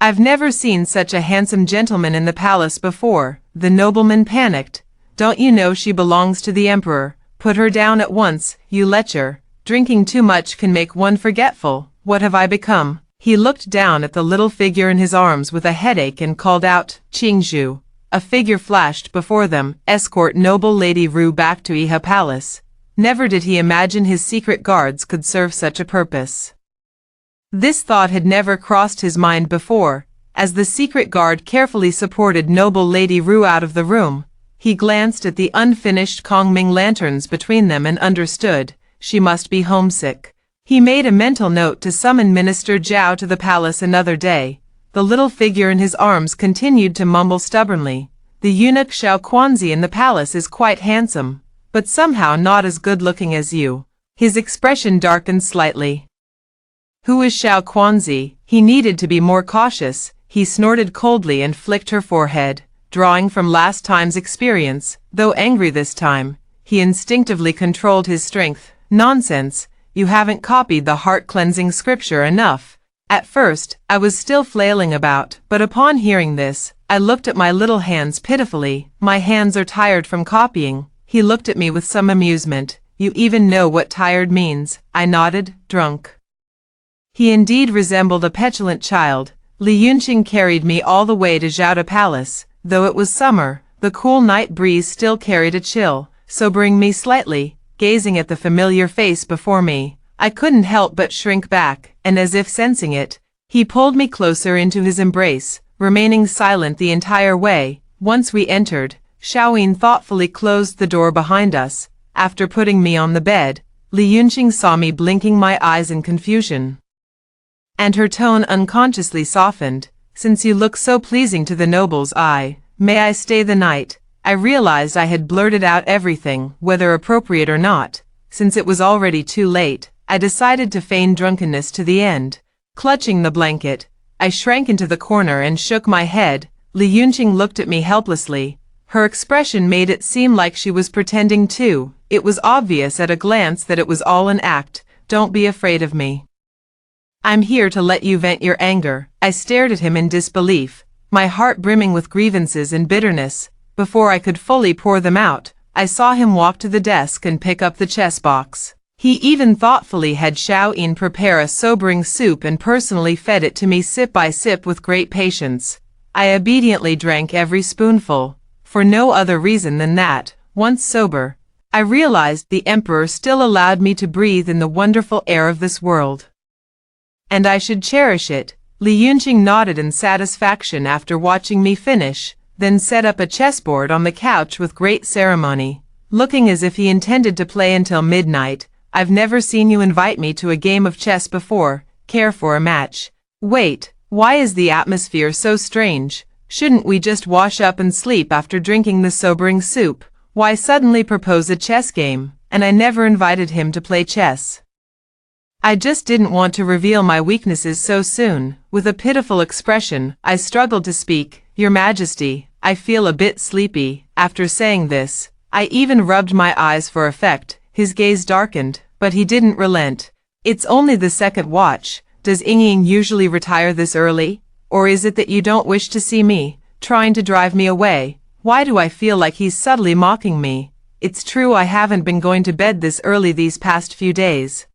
"I've never seen such a handsome gentleman in the palace before." The nobleman panicked. "Don't you know she belongs to the emperor? Put her down at once, you lecher. Drinking too much can make one forgetful. What have I become?" He looked down at the little figure in his arms with a headache and called out, "Qingzhu." A figure flashed before them, "Escort noble Lady Ru back to Iha Palace." Never did he imagine his secret guards could serve such a purpose. This thought had never crossed his mind before. As the secret guard carefully supported noble Lady Ru out of the room, he glanced at the unfinished Kongming lanterns between them and understood, she must be homesick. He made a mental note to summon Minister Zhao to the palace another day. The little figure in his arms continued to mumble stubbornly, "The eunuch Xiao Quanzi in the palace is quite handsome, but somehow not as good-looking as you." His expression darkened slightly. "Who is Xiao Quanzi?" He needed to be more cautious. He snorted coldly and flicked her forehead, drawing from last time's experience. Though angry this time, he instinctively controlled his strength. "Nonsense, you haven't copied the heart-cleansing scripture enough." At first, I was still flailing about, but upon hearing this, I looked at my little hands pitifully. "My hands are tired from copying." He looked at me with some amusement. "You even know what tired means?" I nodded, "Drunk." He indeed resembled a petulant child. Li Yunqing carried me all the way to Zhaoda Palace. Though it was summer, the cool night breeze still carried a chill, sobering me slightly. Gazing at the familiar face before me, I couldn't help but shrink back, and as if sensing it, he pulled me closer into his embrace, remaining silent the entire way. Once we entered, Xiaoyin thoughtfully closed the door behind us. After putting me on the bed, Li Yunqing saw me blinking my eyes in confusion, and her tone unconsciously softened. "Since you look so pleasing to the noble's eye, may I stay the night?" I realized I had blurted out everything, whether appropriate or not. Since it was already too late, I decided to feign drunkenness to the end. Clutching the blanket, I shrank into the corner and shook my head. Li Yunqing looked at me helplessly. Her expression made it seem like she was pretending too. It was obvious at a glance that it was all an act. "Don't be afraid of me. I'm here to let you vent your anger." I stared at him in disbelief, my heart brimming with grievances and bitterness. Before I could fully pour them out, I saw him walk to the desk and pick up the chess box. He even thoughtfully had Xiaoyin prepare a sobering soup and personally fed it to me sip by sip with great patience. I obediently drank every spoonful, for no other reason than that, once sober, I realized the emperor still allowed me to breathe in the wonderful air of this world, and I should cherish it. Li Yunqing nodded in satisfaction after watching me finish, then set up a chessboard on the couch with great ceremony, looking as if he intended to play until midnight. "I've never seen you invite me to a game of chess before. Care for a match?" "Wait, why is the atmosphere so strange? Shouldn't we just wash up and sleep after drinking the sobering soup? Why suddenly propose a chess game?" And I never invited him to play chess. I just didn't want to reveal my weaknesses so soon. With a pitiful expression, I struggled to speak. "Your Majesty, I feel a bit sleepy." After saying this, I even rubbed my eyes for effect. His gaze darkened, but he didn't relent. "It's only the second watch. Does Ying usually retire this early? Or is it that you don't wish to see me, trying to drive me away?" Why do I feel like he's subtly mocking me? It's true I haven't been going to bed this early these past few days,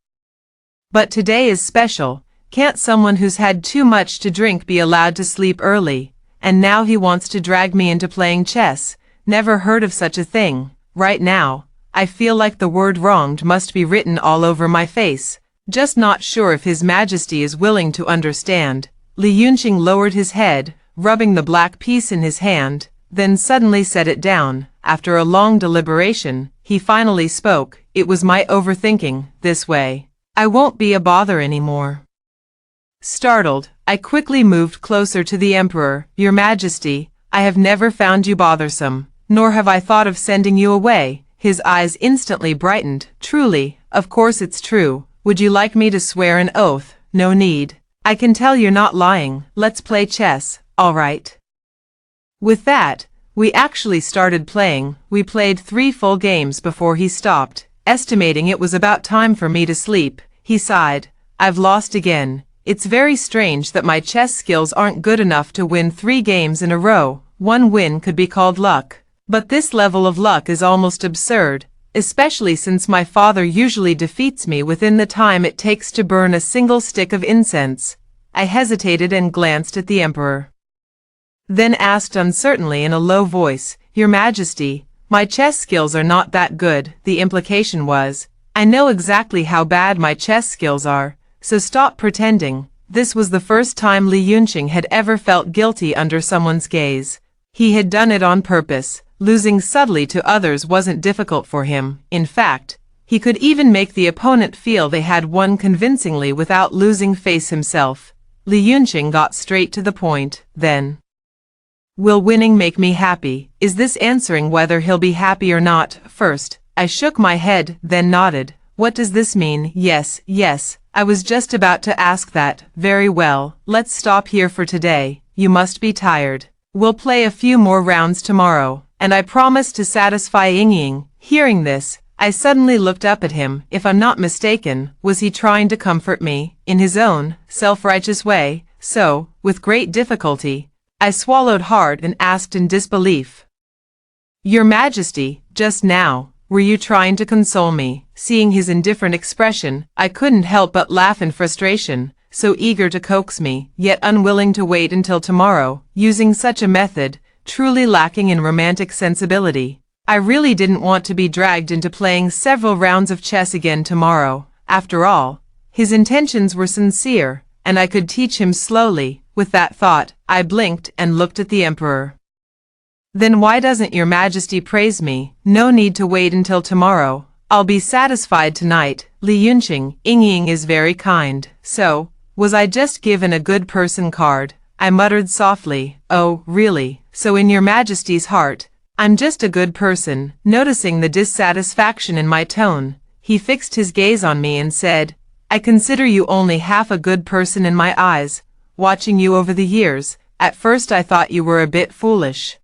but today is special. Can't someone who's had too much to drink be allowed to sleep early? And now he wants to drag me into playing chess. Never heard of such a thing. Right now, I feel like the word wronged must be written all over my face. Just not sure if His Majesty is willing to understand. Li Yunqing lowered his head, rubbing the black piece in his hand, then suddenly set it down. After a long deliberation, he finally spoke. "It was my overthinking. This way, I won't be a bother anymore." Startled, I quickly moved closer to the Emperor. "Your Majesty, I have never found you bothersome, nor have I thought of sending you away." His eyes instantly brightened. "Truly, of course it's true. Would you like me to swear an oath?" "No need. I can tell you're not lying. Let's play chess, all right?" With that, we actually started playing. We played 3 full games before he stopped. Estimating it was about time for me to sleep, he sighed. "I've lost again. It's very strange that my chess skills aren't good enough to win 3 games in a row. One win could be called luck, but this level of luck is almost absurd, especially since my father usually defeats me within the time it takes to burn a single stick of incense." I hesitated and glanced at the emperor. Then asked uncertainly in a low voice, "Your Majesty, my chess skills are not that good." The implication was, "I know exactly how bad my chess skills are, so stop pretending." This was the first time Li Yunqing had ever felt guilty under someone's gaze. He had done it on purpose. Losing subtly to others wasn't difficult for him. In fact, he could even make the opponent feel they had won convincingly without losing face himself. Li Yunqing got straight to the point, then. "Will winning make me happy? Is this answering whether he'll be happy or not?" First, I shook my head, then nodded. "What does this mean?" Yes, I was just about to ask that." "Very well, let's stop here for today. You must be tired. We'll play a few more rounds tomorrow, and I promise to satisfy Ying." Hearing this, I suddenly looked up at him. If I'm not mistaken, was he trying to comfort me, in his own, self-righteous way? So, with great difficulty, I swallowed hard and asked in disbelief, "Your Majesty, just now, were you trying to console me?" Seeing his indifferent expression, I couldn't help but laugh in frustration, so eager to coax me, yet unwilling to wait until tomorrow, using such a method, truly lacking in romantic sensibility. I really didn't want to be dragged into playing several rounds of chess again tomorrow. After all, his intentions were sincere, and I could teach him slowly. With that thought, I blinked and looked at the emperor. "Then why doesn't your Majesty praise me?" "No need to wait until tomorrow. I'll be satisfied tonight." Li Yunqing, Ying is very kind. So, was I just given a good person card? I muttered softly, "Oh, really? So in your Majesty's heart, I'm just a good person." Noticing the dissatisfaction in my tone, he fixed his gaze on me and said, "I consider you only half a good person in my eyes. Watching you over the years, at first I thought you were a bit foolish.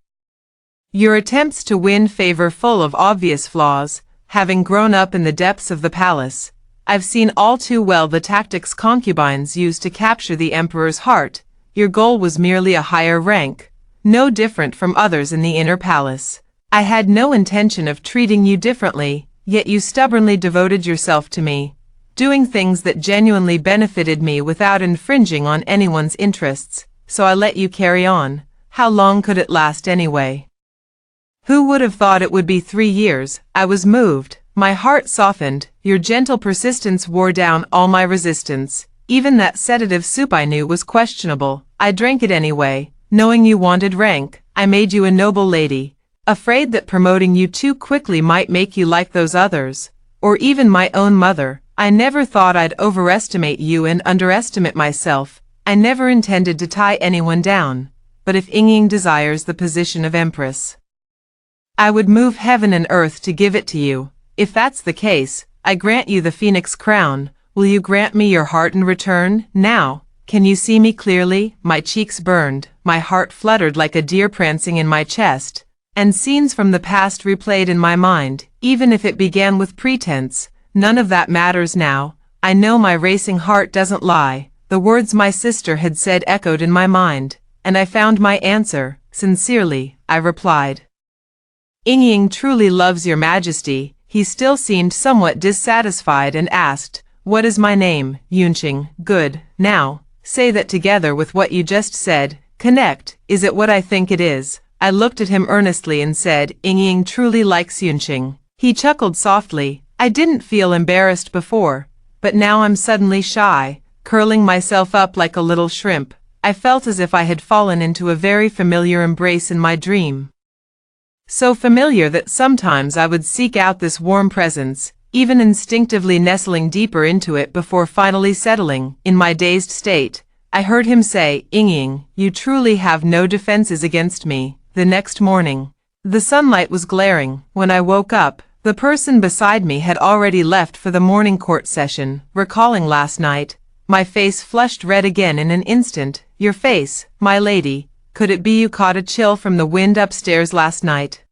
Your attempts to win favor full of obvious flaws. Having grown up in the depths of the palace, I've seen all too well the tactics concubines used to capture the emperor's heart. Your goal was merely a higher rank, no different from others in the inner palace. I had no intention of treating you differently, yet you stubbornly devoted yourself to me, doing things that genuinely benefited me without infringing on anyone's interests, so I let you carry on. How long could it last anyway? Who would have thought it would be 3 years? I was moved. My heart softened. Your gentle persistence wore down all my resistance. Even that sedative soup I knew was questionable. I drank it anyway. Knowing you wanted rank, I made you a noble lady. Afraid that promoting you too quickly might make you like those others, or even my own mother. I never thought I'd overestimate you and underestimate myself. I never intended to tie anyone down. But if Ying desires the position of empress, I would move heaven and earth to give it to you. If that's the case, I grant you the Phoenix crown. Will you grant me your heart in return? Now, can you see me clearly? My cheeks burned, my heart fluttered like a deer prancing in my chest, and scenes from the past replayed in my mind. Even if it began with pretense, none of that matters now. I know my racing heart doesn't lie. The words my sister had said echoed in my mind, and I found my answer. Sincerely, I replied. Ying truly loves your Majesty. He still seemed somewhat dissatisfied and asked, "What is my name?" Yunqing. Good. Now, say that together with what you just said. Connect. Is it what I think it is? I looked at him earnestly and said, Ying truly likes Yunqing. He chuckled softly. I didn't feel embarrassed before, but now I'm suddenly shy, curling myself up like a little shrimp. I felt as if I had fallen into a very familiar embrace in my dream. So familiar that sometimes I would seek out this warm presence, even instinctively nestling deeper into it before finally settling. In my dazed state, I heard him say, Ying, you truly have no defenses against me. The next morning, the sunlight was glaring. When I woke up, the person beside me had already left for the morning court session. Recalling last night, my face flushed red again in an instant. Your face, my lady. Could it be you caught a chill from the wind upstairs last night?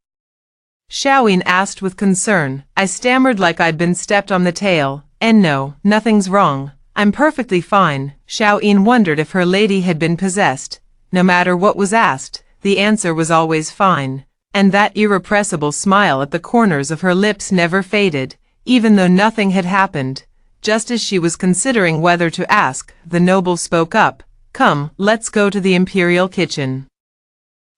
Xiaoyin asked with concern. I stammered like I'd been stepped on the tail. And no, nothing's wrong. I'm perfectly fine. Xiaoyin wondered if her lady had been possessed. No matter what was asked, the answer was always fine. And that irrepressible smile at the corners of her lips never faded, even though nothing had happened. Just as she was considering whether to ask, the noble spoke up. Come, let's go to the imperial kitchen.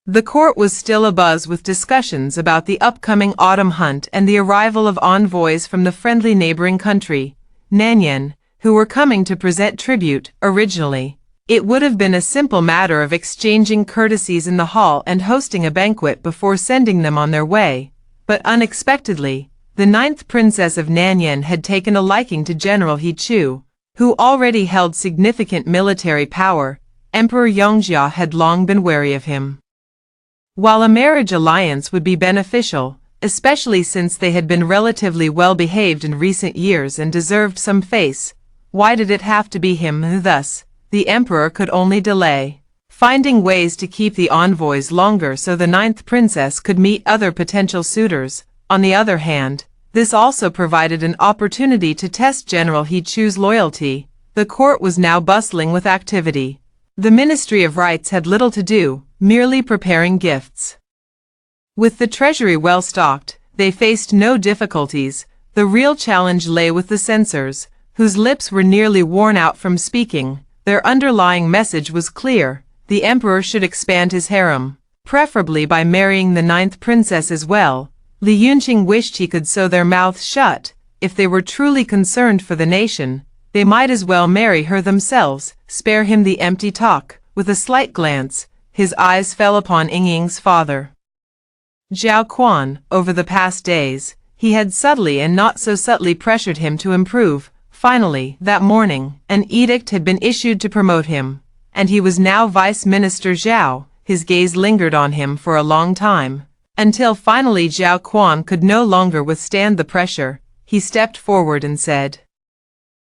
The court was still abuzz with discussions about the upcoming autumn hunt and the arrival of envoys from the friendly neighboring country, Nanyan, who were coming to present tribute. Originally, it would have been a simple matter of exchanging courtesies in the hall and hosting a banquet before sending them on their way, but unexpectedly, the 9th Princess of Nanyan had taken a liking to General He Chu, who already held significant military power. Emperor Yongjia had long been wary of him. While a marriage alliance would be beneficial, especially since they had been relatively well behaved in recent years and deserved some face, why did it have to be him? Thus, the emperor could only delay, finding ways to keep the envoys longer so the 9th princess could meet other potential suitors. On the other hand, this also provided an opportunity to test General He Chu's loyalty. The court was now bustling with activity. The Ministry of Rites had little to do, merely preparing gifts. With the treasury well stocked, they faced no difficulties. The real challenge lay with the censors, whose lips were nearly worn out from speaking. Their underlying message was clear: the emperor should expand his harem, preferably by marrying the 9th princess as well. Li Yunqing wished he could sew their mouths shut. If they were truly concerned for the nation, they might as well marry her themselves, spare him the empty talk. With a slight glance, his eyes fell upon Yingying's father, Zhao Quan. Over the past days, he had subtly and not so subtly pressured him to improve. Finally, that morning, an edict had been issued to promote him, and he was now Vice Minister Zhao. His gaze lingered on him for a long time, until finally Zhao Quan could no longer withstand the pressure. He stepped forward and said,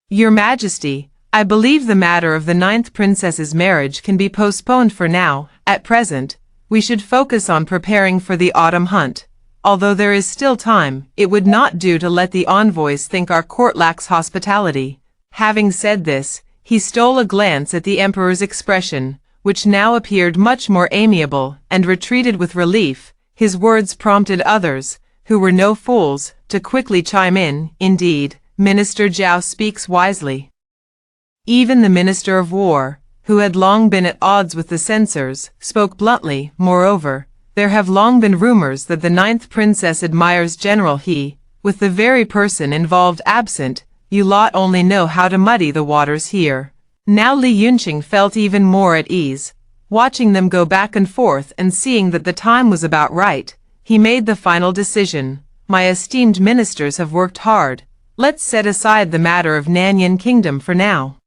"Your Majesty, I believe the matter of the 9th princess's marriage can be postponed for now. At present, we should focus on preparing for the autumn hunt. Although there is still time, it would not do to let the envoys think our court lacks hospitality." Having said this, he stole a glance at the emperor's expression, which now appeared much more amiable, and retreated with relief. His words prompted others, who were no fools, to quickly chime in. Indeed, Minister Zhao speaks wisely. Even the Minister of War, who had long been at odds with the censors, spoke bluntly. Moreover, there have long been rumors that the 9th princess admires General He. With the very person involved absent, you lot only know how to muddy the waters here. Now Li Yunqing felt even more at ease. Watching them go back and forth and seeing that the time was about right, he made the final decision. My esteemed ministers have worked hard. Let's set aside the matter of Nanyan Kingdom for now.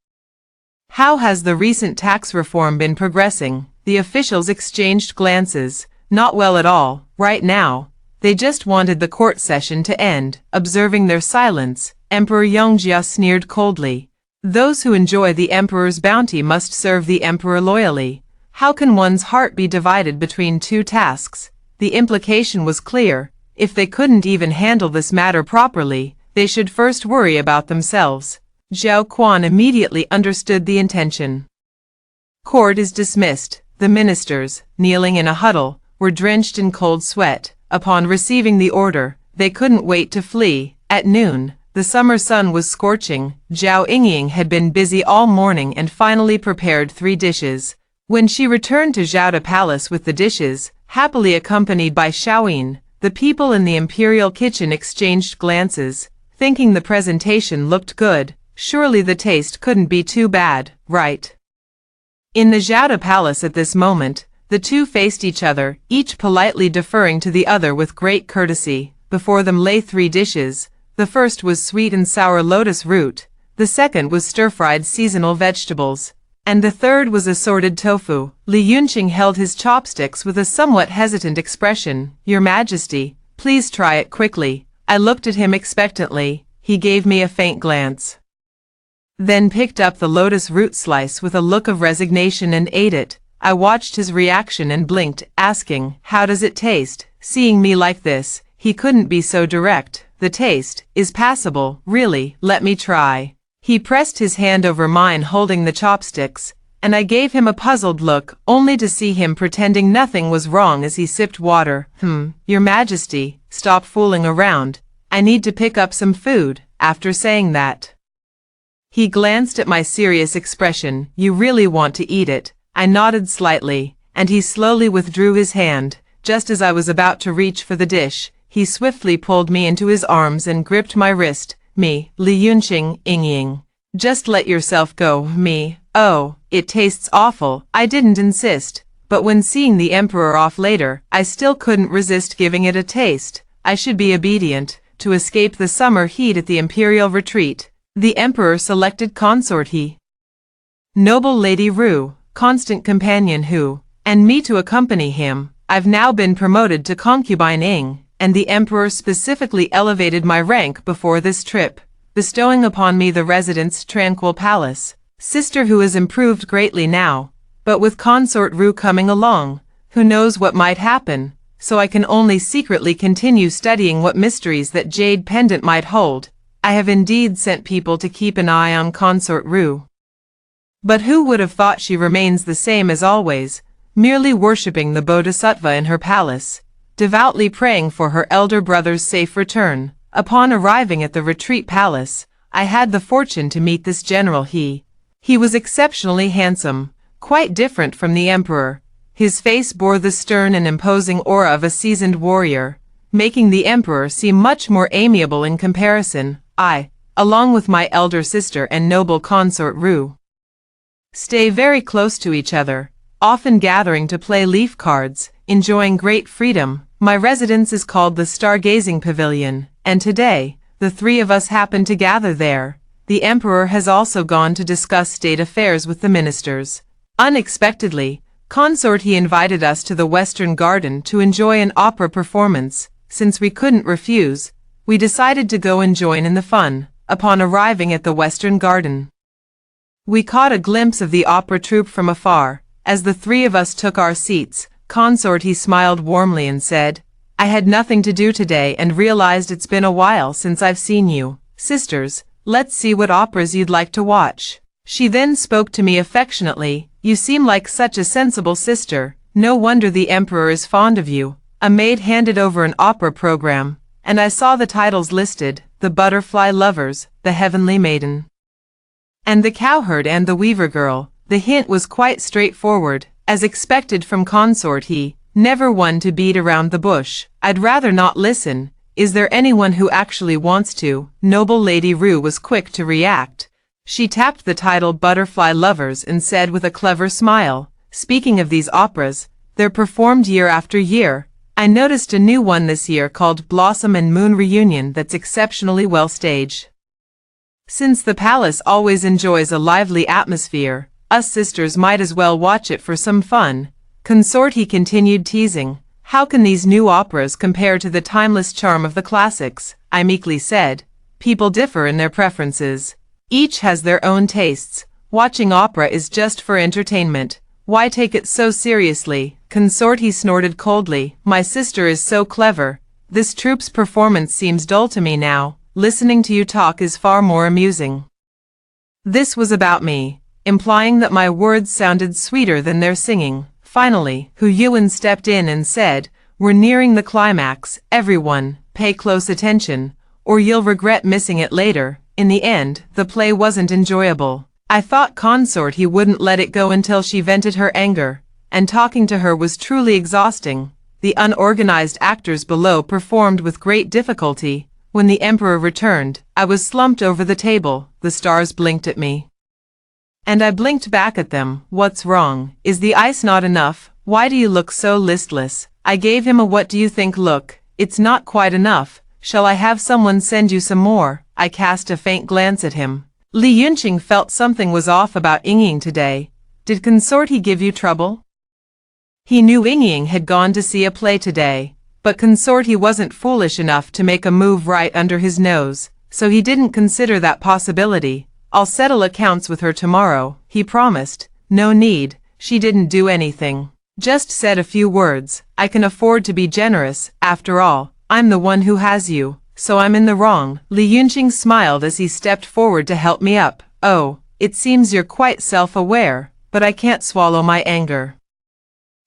How has the recent tax reform been progressing? The officials exchanged glances. Not well at all, right now. They just wanted the court session to end. Observing their silence, Emperor Yongjia sneered coldly. Those who enjoy the emperor's bounty must serve the emperor loyally. How can one's heart be divided between two tasks? The implication was clear. If they couldn't even handle this matter properly, they should first worry about themselves. Zhao Quan immediately understood the intention. Court is dismissed. The ministers, kneeling in a huddle, were drenched in cold sweat. Upon receiving the order, they couldn't wait to flee. At noon, the summer sun was scorching. Zhao Yingying had been busy all morning and finally prepared 3 dishes. When she returned to Zhao Palace with the dishes, happily accompanied by Xiaoyin, the people in the imperial kitchen exchanged glances, thinking the presentation looked good. Surely the taste couldn't be too bad, right? In the Zhao Palace at this moment, the two faced each other, each politely deferring to the other with great courtesy. Before them lay 3 dishes. The first was sweet and sour lotus root, the second was stir-fried seasonal vegetables, and the third was assorted tofu. Li Yunqing held his chopsticks with a somewhat hesitant expression. Your Majesty, please try it quickly. I looked at him expectantly. He gave me a faint glance, then picked up the lotus root slice with a look of resignation and ate it. I watched his reaction and blinked, asking, "How does it taste?" Seeing me like this, he couldn't be so direct. "The taste is passable, really, let me try." He pressed his hand over mine holding the chopsticks, and I gave him a puzzled look, only to see him pretending nothing was wrong as he sipped water. Your Majesty, stop fooling around. I need to pick up some food." After saying that, He glanced at my serious expression. You really want to eat it? I nodded slightly, and he slowly withdrew his hand. Just as I was about to reach for the dish, he swiftly pulled me into his arms and gripped my wrist. Me, Li Yunqing, Ying. Just let yourself go. Me, oh, it tastes awful. I didn't insist, but when seeing the emperor off later, I still couldn't resist giving it a taste. I should be obedient, to escape the summer heat at the imperial retreat. The emperor selected consort He, noble Lady Ru, constant companion Hu, and me to accompany him. I've now been promoted to concubine Ing, and the emperor specifically elevated my rank before this trip, bestowing upon me the residence tranquil palace. Sister Hu has improved greatly now, but with consort Ru coming along, who knows what might happen, so I can only secretly continue studying what mysteries that jade pendant might hold. I have indeed sent people to keep an eye on consort Ru. But who would have thought she remains the same as always, merely worshipping the bodhisattva in her palace, devoutly praying for her elder brother's safe return. Upon arriving at the retreat palace, I had the fortune to meet this general He. He was exceptionally handsome, quite different from the emperor. His face bore the stern and imposing aura of a seasoned warrior, making the emperor seem much more amiable in comparison. I, along with my elder sister and noble consort Ru, stay very close to each other, often gathering to play leaf cards, enjoying great freedom. My residence is called the Stargazing Pavilion, and today, the three of us happen to gather there. The emperor has also gone to discuss state affairs with the ministers. Unexpectedly, consort He invited us to the Western Garden to enjoy an opera performance. Since we couldn't refuse, we decided to go and join in the fun. Upon arriving at the Western Garden, we caught a glimpse of the opera troupe from afar. As the three of us took our seats, consort He smiled warmly and said, I had nothing to do today and realized it's been a while since I've seen you. Sisters, let's see what operas you'd like to watch. She then spoke to me affectionately. You seem like such a sensible sister. No wonder the emperor is fond of you. A maid handed over an opera program, and I saw the titles listed: The Butterfly Lovers, The Heavenly Maiden, and The Cowherd and the Weaver Girl. The hint was quite straightforward, as expected from consort He, never one to beat around the bush. I'd rather not listen. Is there anyone who actually wants to? Noble Lady Ru was quick to react. She tapped the title Butterfly Lovers and said with a clever smile, speaking of these operas, they're performed year after year. I noticed a new one this year called Blossom and Moon Reunion that's exceptionally well staged. Since the palace always enjoys a lively atmosphere, us sisters might as well watch it for some fun. Consort He continued teasing. How can these new operas compare to the timeless charm of the classics? I meekly said. People differ in their preferences. Each has their own tastes. Watching opera is just for entertainment. Why take it so seriously? Consort He snorted coldly. My sister is so clever. This troupe's performance seems dull to me now. Listening to you talk is far more amusing. This was about me, implying that my words sounded sweeter than their singing. Finally, Hu Yuan stepped in and said, We're nearing the climax. Everyone, pay close attention, or you'll regret missing it later. In the end, the play wasn't enjoyable. I thought consort He wouldn't let it go until she vented her anger, and talking to her was truly exhausting. The unorganized actors below performed with great difficulty. When the emperor returned, I was slumped over the table. The stars blinked at me, and I blinked back at them. What's wrong? Is the ice not enough? Why do you look so listless? I gave him a what do you think look. It's not quite enough. Shall I have someone send you some more? I cast a faint glance at him. Li Yunqing felt something was off about Ying today. Did consort He give you trouble? He knew Ying had gone to see a play today, but consort He wasn't foolish enough to make a move right under his nose, so he didn't consider that possibility. I'll settle accounts with her tomorrow, he promised. No need, she didn't do anything. Just said a few words. I can afford to be generous. After all, I'm the one who has you, so I'm in the wrong. Li Yunqing smiled as he stepped forward to help me up. Oh, it seems you're quite self-aware, but I can't swallow my anger.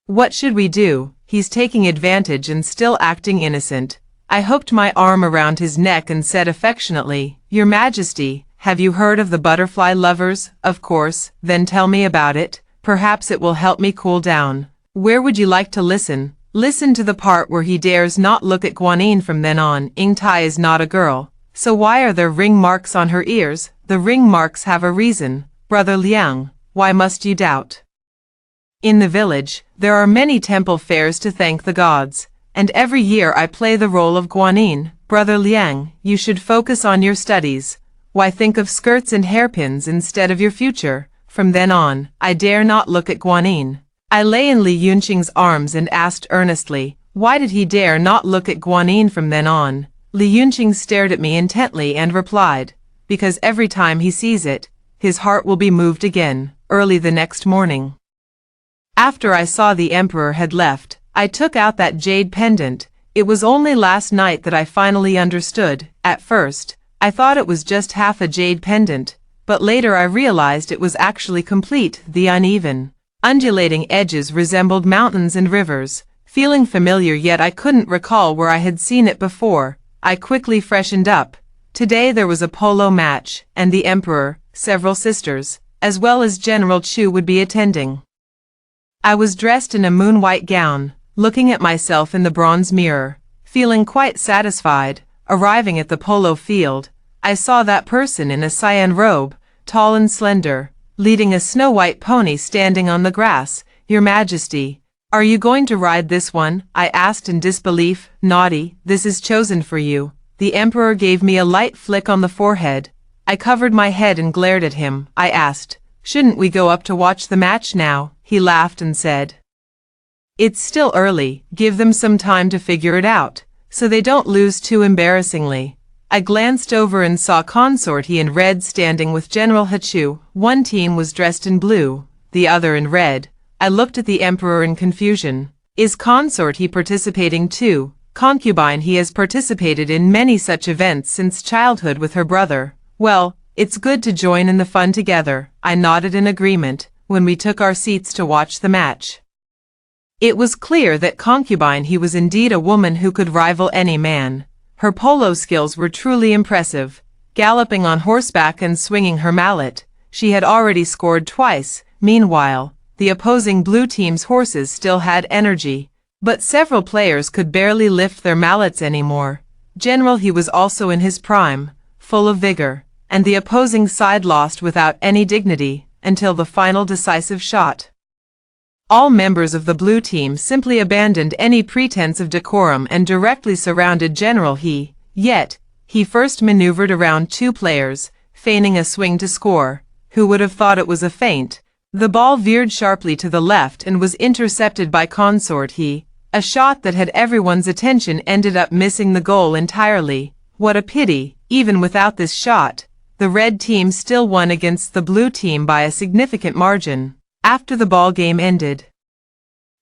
What should we do? He's taking advantage and still acting innocent. I hooked my arm around his neck and said affectionately, Your Majesty, have you heard of the butterfly lovers? Of course, then tell me about it, perhaps it will help me cool down. Where would you like to listen? Listen to the part where he dares not look at Guanyin from then on. Ingtai is not a girl. So why are there ring marks on her ears? The ring marks have a reason. Brother Liang, why must you doubt? In the village, there are many temple fairs to thank the gods, and every year I play the role of Guanyin. Brother Liang, you should focus on your studies. Why think of skirts and hairpins instead of your future? From then on, I dare not look at Guanyin. I lay in Li Yunqing's arms and asked earnestly, why did he dare not look at Guanyin from then on? Li Yunqing stared at me intently and replied, because every time he sees it, his heart will be moved again. Early the next morning, after I saw the emperor had left, I took out that jade pendant. It was only last night that I finally understood. At first, I thought it was just half a jade pendant, but later I realized it was actually complete. The uneven, undulating edges resembled mountains and rivers, feeling familiar, yet I couldn't recall where I had seen it before. I quickly freshened up. Today there was a polo match, and the emperor, several sisters, as well as General Chu would be attending. I was dressed in a moon-white gown, looking at myself in the bronze mirror, feeling quite satisfied. Arriving at the polo field, I saw that person in a cyan robe, tall and slender, leading a snow-white pony standing on the grass. Your Majesty, are you going to ride this one? I asked in disbelief. Naughty, this is chosen for you. The emperor gave me a light flick on the forehead. I covered my head and glared at him. I asked, shouldn't we go up to watch the match now? He laughed and said, it's still early, give them some time to figure it out, so they don't lose too embarrassingly. I glanced over and saw Consort He in red standing with General Hachu. One team was dressed in blue, the other in red. I looked at the emperor in confusion. Is Consort He participating too? Concubine He has participated in many such events since childhood with her brother. Well, it's good to join in the fun together. I nodded in agreement when we took our seats to watch the match. It was clear that Concubine He was indeed a woman who could rival any man. Her polo skills were truly impressive. Galloping on horseback and swinging her mallet, she had already scored twice. Meanwhile, the opposing blue team's horses still had energy, but several players could barely lift their mallets anymore. General He was also in his prime, full of vigor, and the opposing side lost without any dignity until the final decisive shot. All members of the blue team simply abandoned any pretense of decorum and directly surrounded General He. Yet, he first maneuvered around two players, feigning a swing to score. Who would have thought it was a feint? The ball veered sharply to the left and was intercepted by Consort He. A shot that had everyone's attention ended up missing the goal entirely. What a pity! Even without this shot, the red team still won against the blue team by a significant margin. After the ball game ended,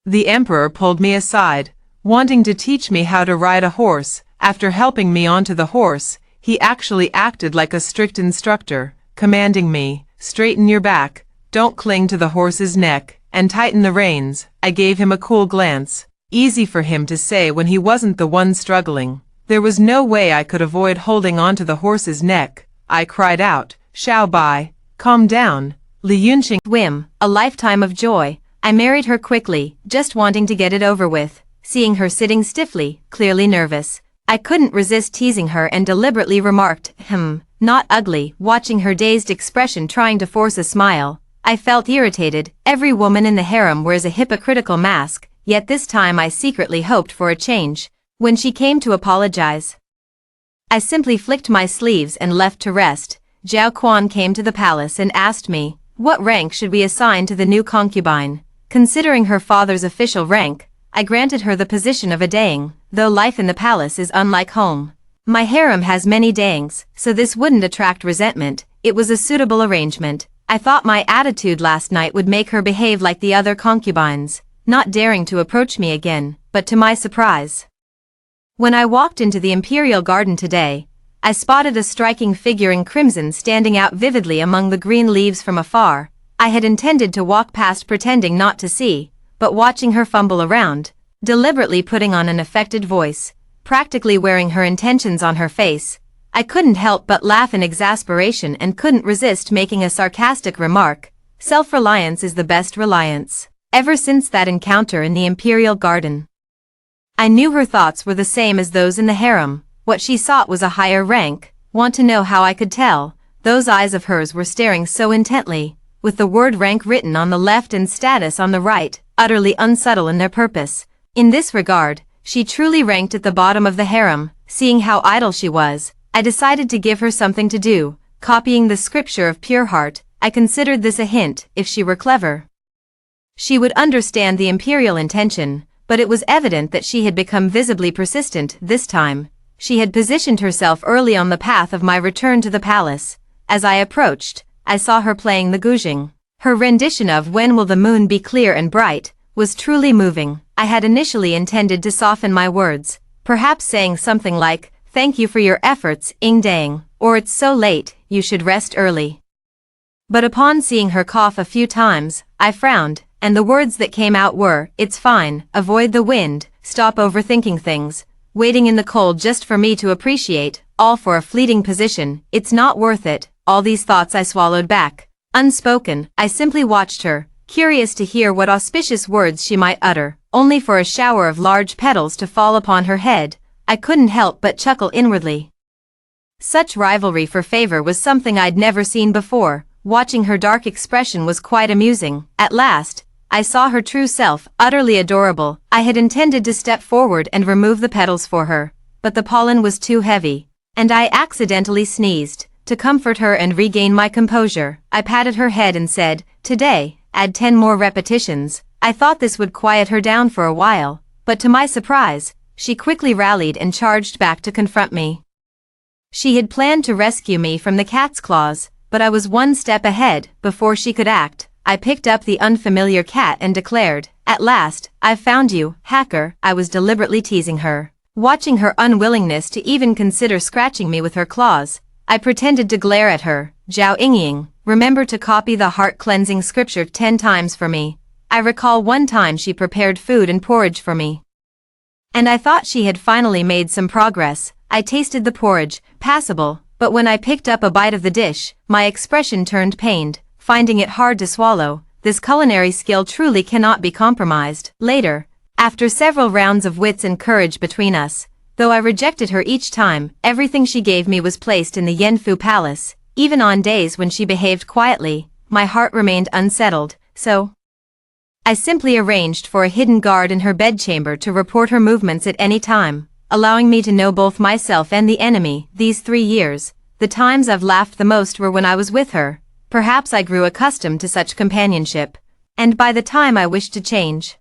the emperor pulled me aside, wanting to teach me how to ride a horse. After helping me onto the horse, he actually acted like a strict instructor, commanding me, straighten your back, don't cling to the horse's neck, and tighten the reins. I gave him a cool glance. Easy for him to say when he wasn't the one struggling. There was no way I could avoid holding onto the horse's neck. I cried out, Xiao Bai, calm down. Li Yunqing whim, a lifetime of joy. I married her quickly, just wanting to get it over with. Seeing her sitting stiffly, clearly nervous, I couldn't resist teasing her and deliberately remarked, not ugly. Watching her dazed expression trying to force a smile, I felt irritated. Every woman in the harem wears a hypocritical mask, yet this time I secretly hoped for a change. When she came to apologize, I simply flicked my sleeves and left to rest. Zhao Quan came to the palace and asked me, what rank should we assign to the new concubine? Considering her father's official rank, I granted her the position of a dang, though life in the palace is unlike home. My harem has many dangs, so this wouldn't attract resentment. It was a suitable arrangement. I thought my attitude last night would make her behave like the other concubines, not daring to approach me again, but to my surprise, when I walked into the imperial garden today, I spotted a striking figure in crimson standing out vividly among the green leaves from afar. I had intended to walk past pretending not to see, but watching her fumble around, deliberately putting on an affected voice, practically wearing her intentions on her face, I couldn't help but laugh in exasperation and couldn't resist making a sarcastic remark. Self-reliance is the best reliance. Ever since that encounter in the Imperial Garden, I knew her thoughts were the same as those in the harem. What she sought was a higher rank. Want to know how I could tell? Those eyes of hers were staring so intently, with the word rank written on the left and status on the right, utterly unsubtle in their purpose. In this regard, she truly ranked at the bottom of the harem. Seeing how idle she was, I decided to give her something to do. Copying the scripture of pure heart, I considered this a hint. If she were clever, she would understand the imperial intention, but it was evident that she had become visibly persistent this time. She had positioned herself early on the path of my return to the palace. As I approached, I saw her playing the guzheng. Her rendition of "When Will the Moon Be Clear and Bright" was truly moving. I had initially intended to soften my words, perhaps saying something like, "Thank you for your efforts, Ing Dang," or "It's so late, you should rest early." But upon seeing her cough a few times, I frowned, and the words that came out were, "It's fine, avoid the wind, stop overthinking things, waiting in the cold just for me to appreciate, all for a fleeting position, it's not worth it." All these thoughts I swallowed back. Unspoken, I simply watched her, curious to hear what auspicious words she might utter, only for a shower of large petals to fall upon her head. I couldn't help but chuckle inwardly. Such rivalry for favor was something I'd never seen before. Watching her dark expression was quite amusing. At last, I saw her true self, utterly adorable. I had intended to step forward and remove the petals for her, but the pollen was too heavy, and I accidentally sneezed. To comfort her and regain my composure, I patted her head and said, "Today, add 10 more repetitions." I thought this would quiet her down for a while, but to my surprise, she quickly rallied and charged back to confront me. She had planned to rescue me from the cat's claws, but I was one step ahead. Before she could act, I picked up the unfamiliar cat and declared, "At last, I've found you, hacker." I was deliberately teasing her. Watching her unwillingness to even consider scratching me with her claws, I pretended to glare at her. "Zhao Yingying, remember to copy the heart-cleansing scripture 10 times for me." I recall one time she prepared food and porridge for me, and I thought she had finally made some progress. I tasted the porridge, passable, but when I picked up a bite of the dish, my expression turned pained, finding it hard to swallow. This culinary skill truly cannot be compromised. Later, after several rounds of wits and courage between us, though I rejected her each time, everything she gave me was placed in the Yanfu Palace. Even on days when she behaved quietly, my heart remained unsettled, so I simply arranged for a hidden guard in her bedchamber to report her movements at any time, allowing me to know both myself and the enemy. These 3 years, the times I've laughed the most were when I was with her. Perhaps I grew accustomed to such companionship, and by the time I wished to change,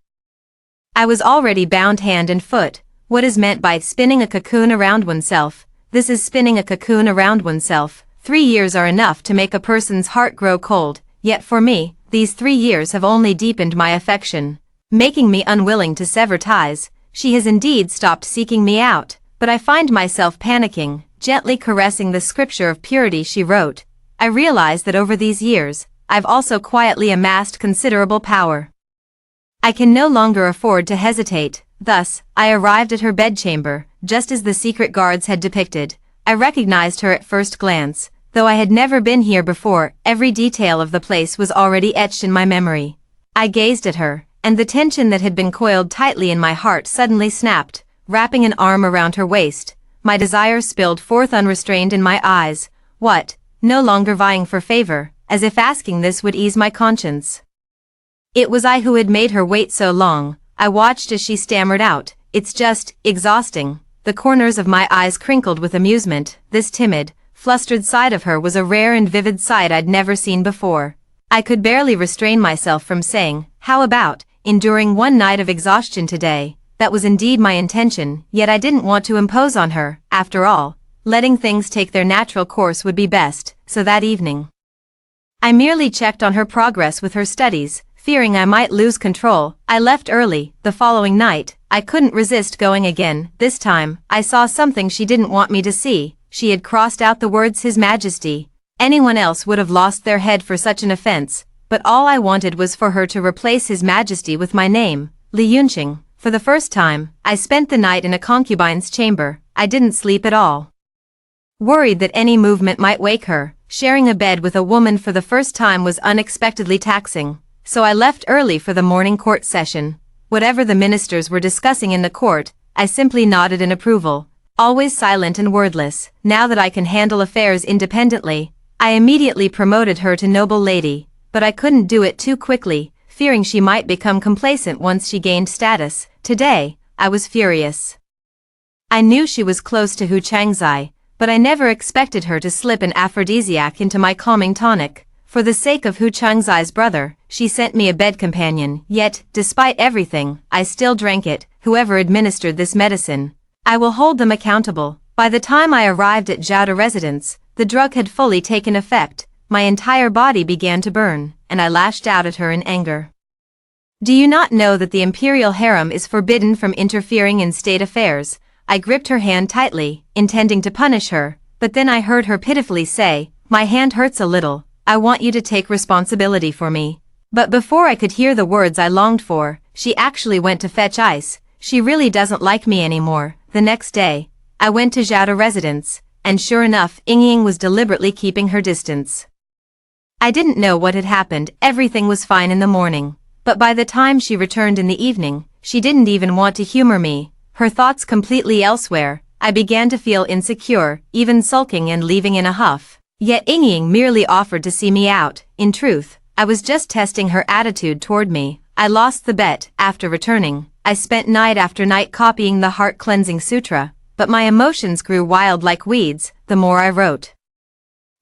I was already bound hand and foot. What is meant by spinning a cocoon around oneself? This is spinning a cocoon around oneself. 3 years are enough to make a person's heart grow cold, yet for me, these 3 years have only deepened my affection, making me unwilling to sever ties. She has indeed stopped seeking me out, but I find myself panicking. Gently caressing the scripture of purity she wrote, I realize that over these years, I've also quietly amassed considerable power. I can no longer afford to hesitate. Thus, I arrived at her bedchamber, just as the secret guards had depicted. I recognized her at first glance. Though I had never been here before, every detail of the place was already etched in my memory. I gazed at her, and the tension that had been coiled tightly in my heart suddenly snapped, wrapping an arm around her waist. My desire spilled forth unrestrained in my eyes. What? No longer vying for favor, as if asking this would ease my conscience. It was I who had made her wait so long. I watched as she stammered out, "It's just exhausting." The corners of my eyes crinkled with amusement. This timid, flustered side of her was a rare and vivid sight I'd never seen before. I could barely restrain myself from saying, "How about enduring one night of exhaustion today?" That was indeed my intention, yet I didn't want to impose on her. After all, letting things take their natural course would be best. So that evening, I merely checked on her progress with her studies. Fearing I might lose control, I left early. The following night, I couldn't resist going again. This time, I saw something she didn't want me to see. She had crossed out the words His Majesty. Anyone else would have lost their head for such an offense, but all I wanted was for her to replace His Majesty with my name, Li Yunqing. For the first time, I spent the night in a concubine's chamber. I didn't sleep at all. worried that any movement might wake her. Sharing a bed with a woman for the first time was unexpectedly taxing, so I left early for the morning court session. Whatever the ministers were discussing in the court, I simply nodded in approval, always silent and wordless. Now that I can handle affairs independently, I immediately promoted her to noble lady, but I couldn't do it too quickly, fearing she might become complacent once she gained status. Today, I was furious. I knew she was close to Hu Changzai, but I never expected her to slip an aphrodisiac into my calming tonic. For the sake of Hu Changzai's brother, she sent me a bed companion, yet, despite everything, I still drank it. Whoever administered this medicine, I will hold them accountable. By the time I arrived at Zhaoda residence, the drug had fully taken effect. My entire body began to burn, and I lashed out at her in anger. Do you not know that the imperial harem is forbidden from interfering in state affairs? I gripped her hand tightly, intending to punish her, but then I heard her pitifully say, "My hand hurts a little, I want you to take responsibility for me." But before I could hear the words I longed for, she actually went to fetch ice. She really doesn't like me anymore. The next day, I went to Zhaoda residence, and sure enough, Ying was deliberately keeping her distance. I didn't know what had happened. Everything was fine in the morning, but by the time she returned in the evening, she didn't even want to humor me. Her thoughts completely elsewhere. I began to feel insecure, even sulking and leaving in a huff. Yet Ying merely offered to see me out. In truth, I was just testing her attitude toward me. I lost the bet. After returning, I spent night after night copying the heart-cleansing sutra, but my emotions grew wild like weeds. The more I wrote,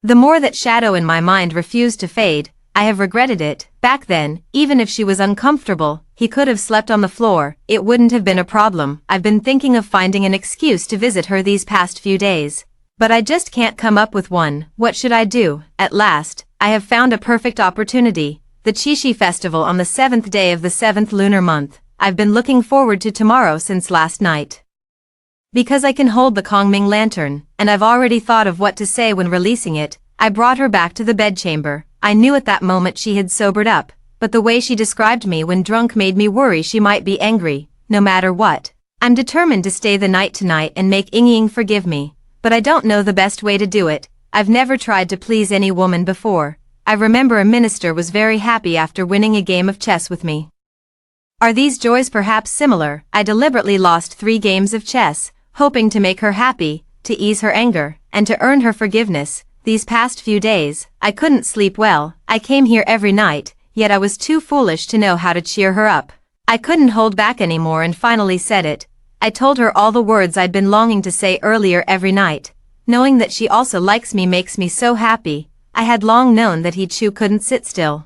the more that shadow in my mind refused to fade. I have regretted it. Back then, even if she was uncomfortable, he could have slept on the floor. It wouldn't have been a problem. I've been thinking of finding an excuse to visit her these past few days, but I just can't come up with one. What should I do? At last, I have found a perfect opportunity. The Qixi festival on the 7th day of the 7th lunar month. I've been looking forward to tomorrow since last night, because I can hold the Kongming lantern, and I've already thought of what to say when releasing it. I brought her back to the bedchamber. I knew at that moment she had sobered up, but the way she described me when drunk made me worry she might be angry. No matter what, I'm determined to stay the night tonight and make Ying forgive me, but I don't know the best way to do it. I've never tried to please any woman before. I remember a minister was very happy after winning a game of chess with me. Are these joys perhaps similar? I deliberately lost 3 games of chess, hoping to make her happy, to ease her anger, and to earn her forgiveness. These past few days, I couldn't sleep well. I came here every night, yet I was too foolish to know how to cheer her up. I couldn't hold back anymore and finally said it. I told her all the words I'd been longing to say earlier every night. Knowing that she also likes me makes me so happy. I had long known that he Chu couldn't sit still,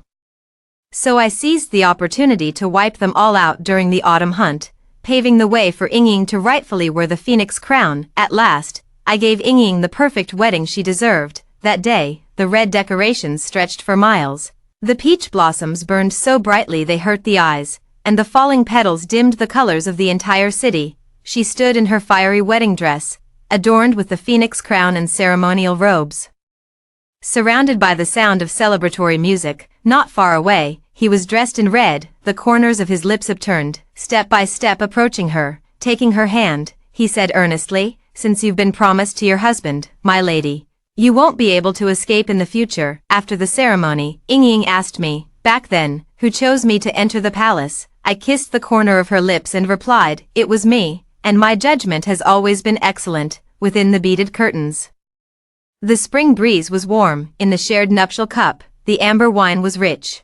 so I seized the opportunity to wipe them all out during the autumn hunt, paving the way for Ying to rightfully wear the phoenix crown. At last, I gave Ying the perfect wedding she deserved. That day, the red decorations stretched for miles. The peach blossoms burned so brightly they hurt the eyes, and the falling petals dimmed the colors of the entire city. She stood in her fiery wedding dress, adorned with the phoenix crown and ceremonial robes. Surrounded by the sound of celebratory music, not far away, he was dressed in red, the corners of his lips upturned. Step by step approaching her, taking her hand, he said earnestly, "Since you've been promised to your husband, my lady, you won't be able to escape in the future." After the ceremony, Ying asked me, back then, who chose me to enter the palace. I kissed the corner of her lips and replied, "It was me, and my judgment has always been excellent." Within the beaded curtains, the spring breeze was warm. In the shared nuptial cup, the amber wine was rich.